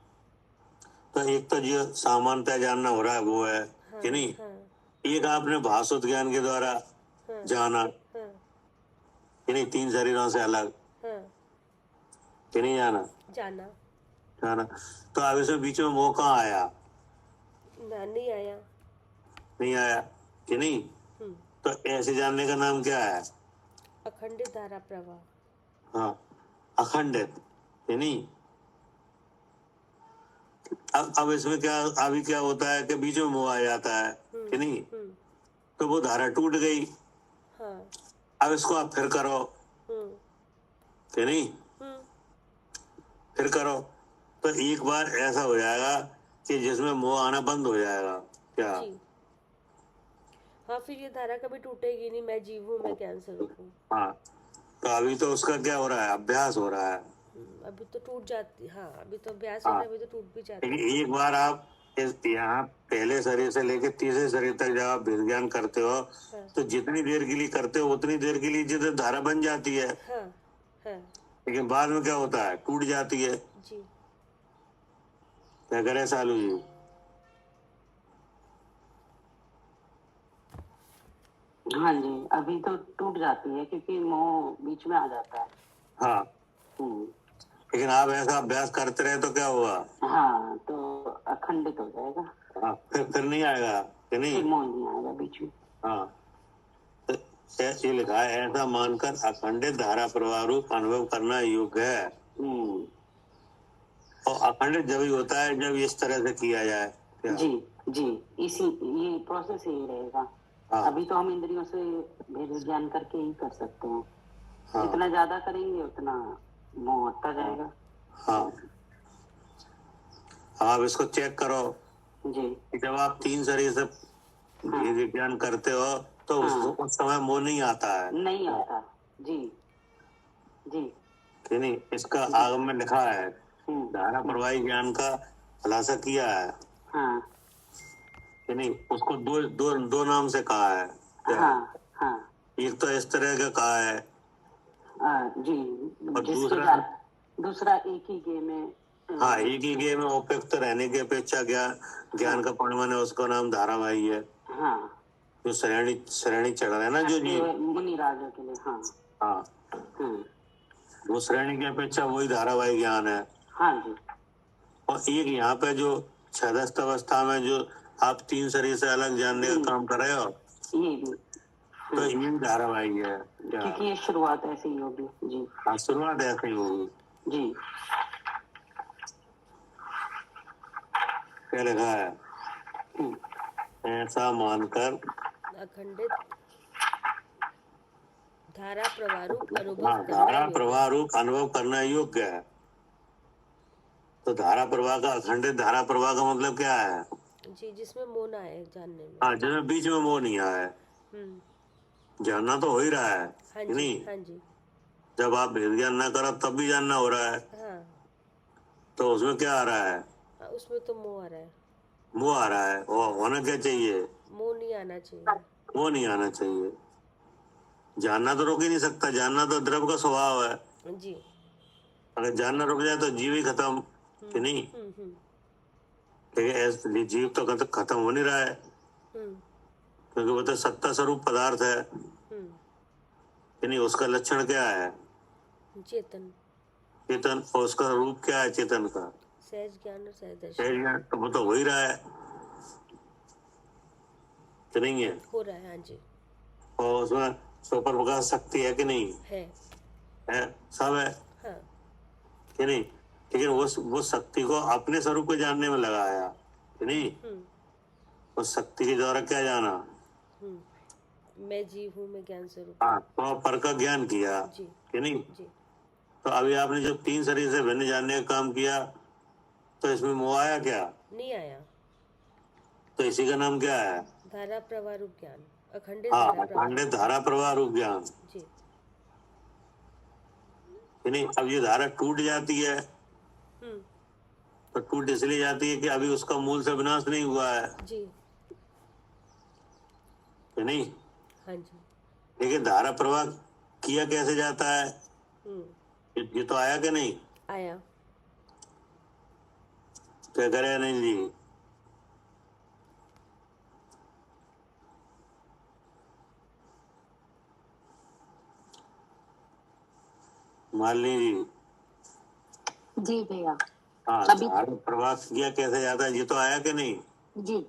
तो एक तो जो सामान्यतः जानना हो रहा है वो है, हाँ, कि नहीं? हाँ, एक आपने भासुत ज्ञान के द्वारा हाँ, जाना, हाँ, कि नहीं? 3 शरीरों से अलग, हाँ, कि नहीं? जाना जाना। तो अब इसमें बीच में मोह कहाँ आया? ना, नहीं आया। नहीं आया, कि नहीं? तो ऐसे जानने का नाम क्या है? अखंडित धारा प्रवाह। हाँ, अखंडित, कि नहीं? अब इसमें क्या, अभी क्या होता है कि बीच में मोह आ जाता है, कि नहीं? तो वो धारा टूट गई। हाँ। अब इसको आप फिर करो, कि नहीं? फिर करो तो एक बार ऐसा हो जाएगा कि जिसमें मोह आना बंद हो जाएगा। क्या? जी। हाँ, फिर ये धारा कभी टूटेगी नहीं। मैं जीव हूँ, मैं ज्ञान स्वरूप हूँ। हाँ, तो अभी तो उसका क्या हो रहा है? अभ्यास हो रहा है। अभी तो टूट जाती। हाँ, अभी तो अभ्यास हो रहा है, अभी तो टूट भी जाती है। लेकिन एक बार आप यहाँ पहले शरीर से लेकर तीसरे शरीर तक जब आप विज्ञान करते हो, तो जितनी देर के लिए करते हो उतनी देर के लिए जितनी धारा बन जाती है। हाँ हाँ। लेकिन बाद में क्या होता है? टूट जाती है। जी। क्या करे सालू जी? हाँ जी, अभी तो टूट जाती है क्योंकि मोह बीच में आ जाता है। हाँ, लेकिन आप ऐसा अभ्यास करते रहे तो क्या होगा? हाँ, तो अखंडित हो जाएगा। हाँ, फिर नहीं आएगा, कि नहीं? फिर मोह नहीं आएगा बीच में। हाँ, तो ये लिखा है, ऐसा मानकर अखंडित धारा प्रवाह रूप अनुभव करना योग्य है। और अखंडित जब ही होता है जब इस तरह से किया जाए। क्या? जी जी, ये प्रोसेस यही रहेगा। हाँ। अभी तो हम इंद्रियों से भेद विज्ञान करके ही कर सकते हैं। हाँ। जितना ज्यादा करेंगे उतना मोह होता जाएगा। हाँ, आप इसको चेक करो जी। कि जब आप 3 शरीर से भेद विज्ञान करते हो तो उस समय मोह नहीं आता है। नहीं आता। जी जी, कि नहीं? इसका आगम में लिखा है, धारा प्रवाही ज्ञान का खुलासा किया है। हाँ, कि नहीं? उसको दो नाम से कहा है। क्या? हाँ हाँ। एक तो इस तरह का कहा है, जी, और दूसरा एक ही गेम है। हाँ, एक ही गेम में उपयुक्त रहने की अपेक्षा ज्ञान का परिमाण है, उसका नाम धारावाही है। हाँ, जो श्रेणी चढ़ रहा है ना, जो जी मुनि राजा के लिए। हाँ हाँ, वो श्रेणी की अपेक्षा वही धारावाही ज्ञान है। हाँ जी। और एक यहाँ पे जो छदस्थ अवस्था में जो आप 3 शरीर से अलग जानने का काम कर रहे हो, ये भी तो ये धारावाहिक है क्या? क्योंकि ये शुरुआत ऐसे ही होगी जी। हाँ, शुरुआत ऐसे ही होगी जी। क्या लिखा है? ऐसा मानकर अखंडित धारा प्रवाह रूप अनुभव हाँ, करना धारा योग्य। प्रवाह रूप अनुभव करना योग्य है। तो धारा प्रवाह का, अखंडित धारा प्रवाह का मतलब क्या है? जी, जिसमें मोह ना आए जानने में। हाँ, जिसमें बीच में मोह नहीं आया है। जानना तो हो ही रहा है हाँ कि जी, नहीं? हाँ जी, जब आप भेद ज्ञान ना करो तब भी जानना हो रहा है, हाँ, तो उसमें क्या आ रहा है? हाँ, उसमें तो मोह आ रहा है। मोह आ रहा है। वो होना क्या चाहिए? मोह नहीं आना चाहिए। मोह नहीं आना चाहिए। जानना तो रोक ही नहीं सकता, जानना तो द्रव्य का स्वभाव है। जी। अगर जानना रुक जाए तो जीव ही खत्म, कि नहीं? लेकिन ऐसे जीव तो खत्म हो नहीं रहा है, क्योंकि वो तो सत्ता स्वरूप पदार्थ है, कि नहीं? उसका लक्षण क्या है? चेतन। चेतन। और उसका रूप क्या है चेतन का? सहज ज्ञान और सहज दर्शन। सहज ज्ञान। तो वो तो हो ही रहा है, कि नहीं है? हो रहा है, हाँ जी। और उसमें सुपर प्रकाश शक्ति है कि नहीं? है, सब है, हाँ, कि नहीं? लेकिन वो शक्ति को अपने स्वरूप को जानने में लगाया, कि नहीं? उस शक्ति के द्वारा क्या जाना? मैं जीव हूँ, मैं ज्ञान स्वरूप। हाँ, तो पर का ज्ञान किया, जी, कि नहीं? जी। तो अभी आपने जब 3 शरीर से भिन्न जानने का काम किया, तो इसमें मोह आया क्या? नहीं आया। तो इसी का नाम क्या है? धारा प्रवाह रूप ज्ञान, अखंडित हाँ, धारा प्रवाह। अखंडित धारा प्रवाह रूप ज्ञान, जी। कि नहीं? अब ये धारा टूट जाती है, तो टूट इसलिए जाती है कि अभी उसका मूल से विनाश नहीं हुआ है, जी, कि नहीं? हाँ जी। लेकिन धारा प्रवाह किया कैसे जाता है? ये तो आया कि नहीं? आया। क्या करे अनिल जी? मालिनी जी? जी भैया। हाँ, अभी धारा प्रवाह किया कैसे जाता है? ये तो आया कि नहीं? जी,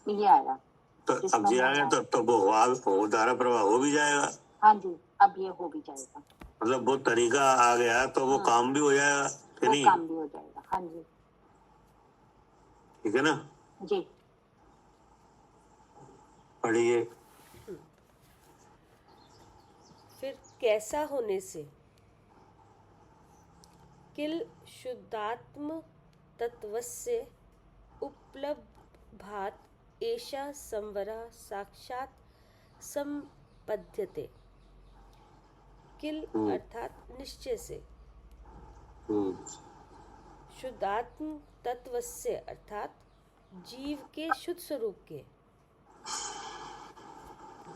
ये आया। तो अब ये आया तो वो धारा प्रवाह हो भी जाएगा। हाँ जी, अब ये हो भी जाएगा। मतलब वो तरीका आ गया तो वो काम भी हो जाएगा, कि वो नहीं? काम भी हो जाएगा, हाँ जी। ठीक है ना? जी। पढ़िए। फिर कैसा होने से किल शुद्धात्म तत्वस्य उपलब्धात् एषा संवरा साक्षात् संपद्यते। किल अर्थात निश्चय से, शुद्धात्म तत्वस्य अर्थात जीव के शुद्ध स्वरूप के,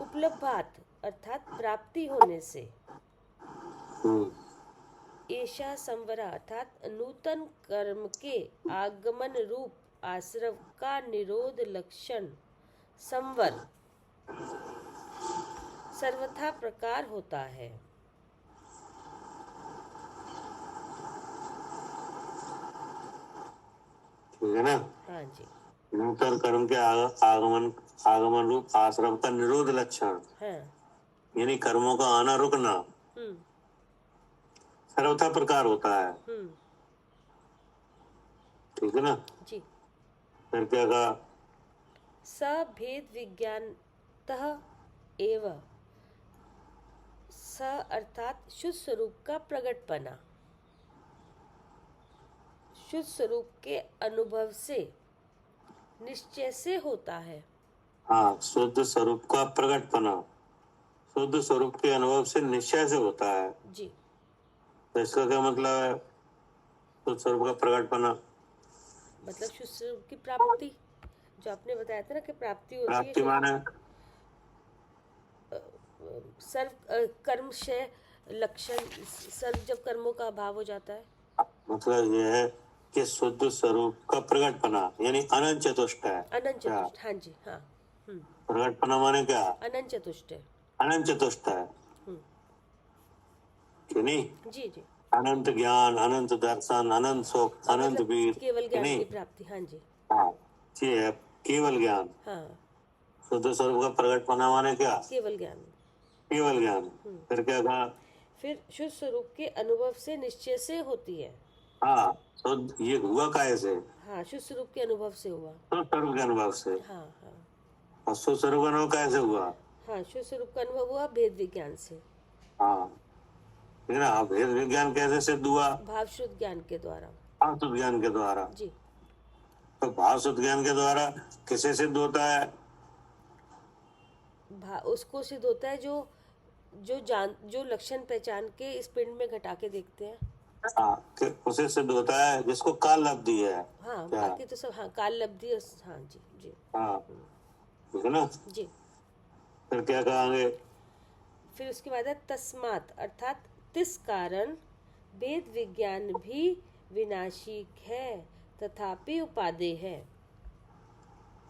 उपलब्धात् अर्थात प्राप्ति होने से, एषा संवरा अर्थात नूतन कर्म के आगमन रूप आश्रव का निरोध लक्षण संवर सर्वथा प्रकार होता है। ठीक है ना? हाँ जी, नूतन कर्म के आगमन रूप आश्रम का निरोध लक्षण, हाँ, यानी कर्मों का आना रुकना सर्वथा प्रकार होता है। ठीक है ना? जी। फिर क्या कहा? भेद विज्ञानतः एव स अर्थात शुद्ध स्वरूप का प्रगटपना, शुद्ध स्वरूप के अनुभव से निश्चय से होता है। हाँ, शुद्ध स्वरूप का प्रगटपना शुद्ध स्वरूप के अनुभव से निश्चय से होता है। जी। तो इसका क्या मतलब है? शुद्ध स्वरूप का प्रगटपना मतलब शुद्ध स्वरूप की प्राप्ति, जो आपने बताया था ना कि प्राप्ति होती है। प्राप्ति माने सर्व कर्मशय लक्षण, सर्व जब कर्मों का अभाव हो जाता है। मतलब यह है कि शुद्ध स्वरूप का प्रगटपना यानी अनंत चतुष्ट है। अनंत चतुष्ट, हाँ जी, हाँ। प्रगटपना माने क्या? अनंत चतुष्ट है। अनंत चतुष्ट है, कि नहीं? जी जी। अनंत ज्ञान, अनंत दर्शन, अनंत सुख, अनंत वीर, केवल ज्ञान की प्राप्ति, हाँ जी। हाँ, ये है केवल ज्ञान। हाँ, शुद्ध स्वरूप का प्रगटपना माने क्या? केवल ज्ञान। केवल ज्ञान। फिर क्या कहा? फिर शुद्ध स्वरूप के अनुभव से निश्चय से होती है। हाँ, तो ये हुआ काहे से? हाँ, शुद्ध स्वरूप के अनुभव से हुआ। शुद्ध स्वरूप के अनुभव से। हाँ हाँ और शुद्ध स्वरूप का अनुभव कैसे हुआ? हाँ, शुद्ध स्वरूप का अनुभव हुआ भेद विज्ञान से। हाँ, लेकिन भेद विज्ञान कैसे सिद्ध हुआ? भाव शुद्ध ज्ञान के द्वारा। भाव शुद्ध ज्ञान के द्वारा। जी। तो भाव शुद्ध ज्ञान के द्वारा किसे सिद्ध होता है? उसको सिद्ध होता है जो लक्षण पहचान के इस पिंड में घटा के देखते हैं। हाँ, उसे सिद्ध होता है जिसको काल लब्धि है। हाँ, क्या? बाकी तो सब हाँ काल लब्धि। हाँ जी जी। हाँ, ठीक है ना? जी। फिर क्या कहेंगे? फिर उसके बाद है तस्मात्, अर्थात तिस कारण भेद विज्ञान भी विनाशी है तथापि उपादेय है।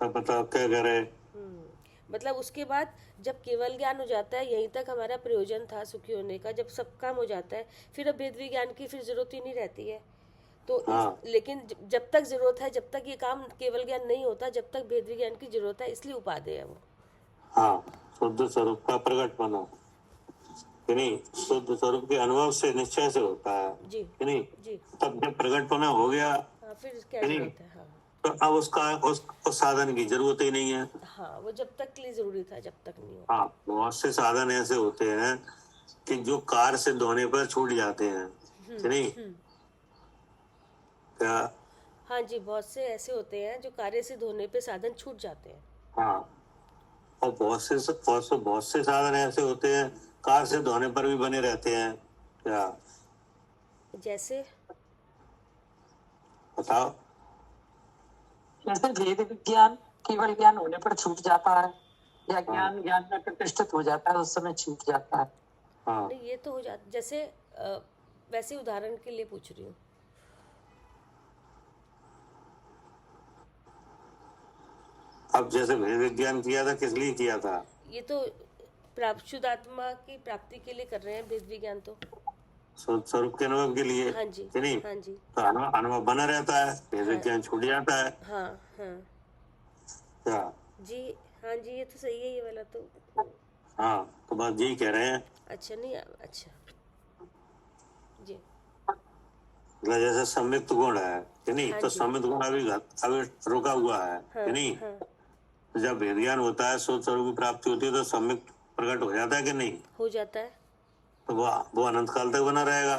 अब बताओ क्या करे? मतलब उसके बाद जब केवल ज्ञान हो जाता है, यहीं तक हमारा प्रयोजन था सुखी होने का, जब सब काम हो जाता है फिर अब भेद विज्ञान की फिर जरूरत ही नहीं रहती है। तो हाँ। लेकिन जब तक जरूरत है, जब तक ये काम केवल ज्ञान नहीं होता, जब तक भेद विज्ञान की जरूरत है, इसलिए उपादेय है वो। हाँ, शुद्ध स्वरूप का प्रकटपना कि नहीं, शुद्ध स्वरूप के अनुभव से निश्चय से होता है जी कि नहीं। जी। तब जब प्रकटपना हो गया, हाँ, फिर क्या नहीं। जरूरत है? हाँ तो अब उस साधन की जरूरत ही नहीं है। हाँ, वो जब तक के लिए जरूरी था, जब तक नहीं होता। हाँ, बहुत से साधन ऐसे होते हैं कि जो कार्य सिद्ध होने पर छूट जाते हैं कि नहीं। क्या? हाँ जी, बहुत से ऐसे होते हैं जो कार्य सिद्ध होने पे साधन छूट जाते हैं। हाँ, और बहुत से साधन ऐसे होते हैं कार्य सिद्ध होने पर भी बने रहते हैं। क्या? जैसे बताओ। जैसे भेद विज्ञान केवल ज्ञान होने पर छूट जाता है, या ज्ञान ज्ञान में प्रतिष्ठित हो जाता है, उस समय छूट जाता है। हाँ, नहीं, ये तो हो जाता, जैसे वैसे उदाहरण के लिए पूछ रही हूँ। अब जैसे भेद विज्ञान किया था, किस लिए किया था? ये तो शुद्ध आत्मा की प्राप्ति के लिए कर रहे हैं भेद विज्ञान तो। शुद्ध स्वरूप के अनुभव के लिए हाँ जी कि नहीं। हाँ जी। तो अनुभव बना रहता है, भेद विज्ञान छूट जाता है। हाँ हाँ क्या? जी। हाँ जी, ये तो सही है, ये वाला तो। हाँ, तो बात यही कह रहे हैं। अच्छा, नहीं अच्छा जी। मतलब जैसे सम्मिक्त गुण है कि नहीं, हाँ तो जी। सम्मिक्त गुण अभी रुका हुआ है कि नहीं। हाँ, तो जब भेद ज्ञान होता है, शुद्ध स्वरूप की प्राप्ति होती है, तो सम्मिक्त प्रकट हो जाता है कि नहीं। हो जाता है। तो वो अनंत काल तक बना रहेगा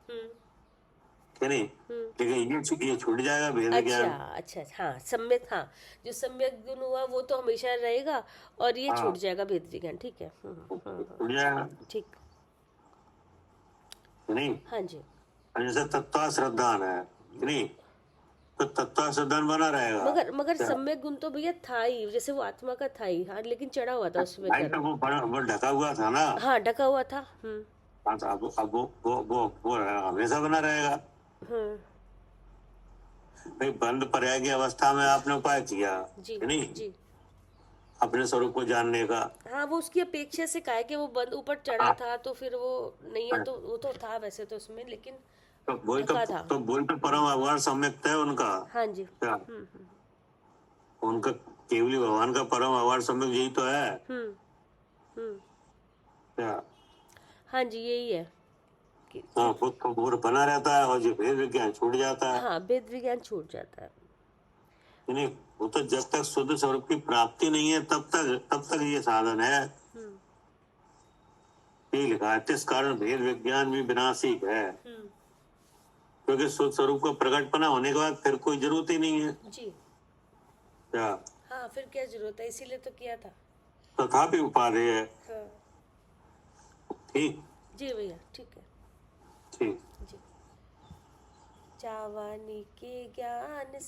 कि नहीं। लेकिन ये छूट जाएगा भेद ज्ञान। अच्छा, हाँ सम्यक, हाँ जो सम्यक गुण हुआ वो तो हमेशा रहेगा, और ये छूट जाएगा भेद विज्ञान। ठीक है। छूट जाएगा ठीक। कि नहीं। हाँ जी। और जैसे तत्व श्रद्धान है कि नहीं, तो तत्व श्रद्धान बना रहेगा। मगर सम्यक गुण तो भैया था ही, जैसे वो आत्मा का था ही। हाँ, लेकिन चढ़ा हुआ था उसमें भाई, तो वो ढका हुआ था ना। हाँ, ढका हुआ था। हाँ, तो अब वो हमेशा बना रहेगा। भाई, बंद पर्याय की अवस्था में आपने उपाय किया जी कि नहीं, जी। अपने स्वरूप को जानने का। हाँ, वो उसकी अपेक्षा से कहा कि वो बंद ऊपर चढ़ा था, तो फिर वो नहीं है, तो वो तो था वैसे तो उसमें, लेकिन तो वही ढका था। तो वही तो परम अवगाढ़ सम्यक्त है उनका। हाँ जी। क्या? उनका केवली भगवान का परम अवगाढ़ सम्यक यही तो है। क्या? हाँ जी, यही है कि हाँ, वो तो बोर बना रहता है और जो भेद विज्ञान छूट जाता है। हाँ, भेद विज्ञान छूट जाता है। नहीं, वो तो जब तक शुद्ध स्वरूप की प्राप्ति नहीं है तब तक ये साधन है। ये लिखा है, इस कारण भेद विज्ञान भी विनाशी है, क्योंकि शुद्ध स्वरूप का प्रकटपना होने के बाद फिर कोई जरूरत ही नहीं है। जी। क्या? हाँ, फिर क्या जरूरत है, इसीलिए तो किया था। तथापि उपादेय है। हाँ ठीक। जी भैया, ठीक है ठीक। जी। चावानी के ज्ञान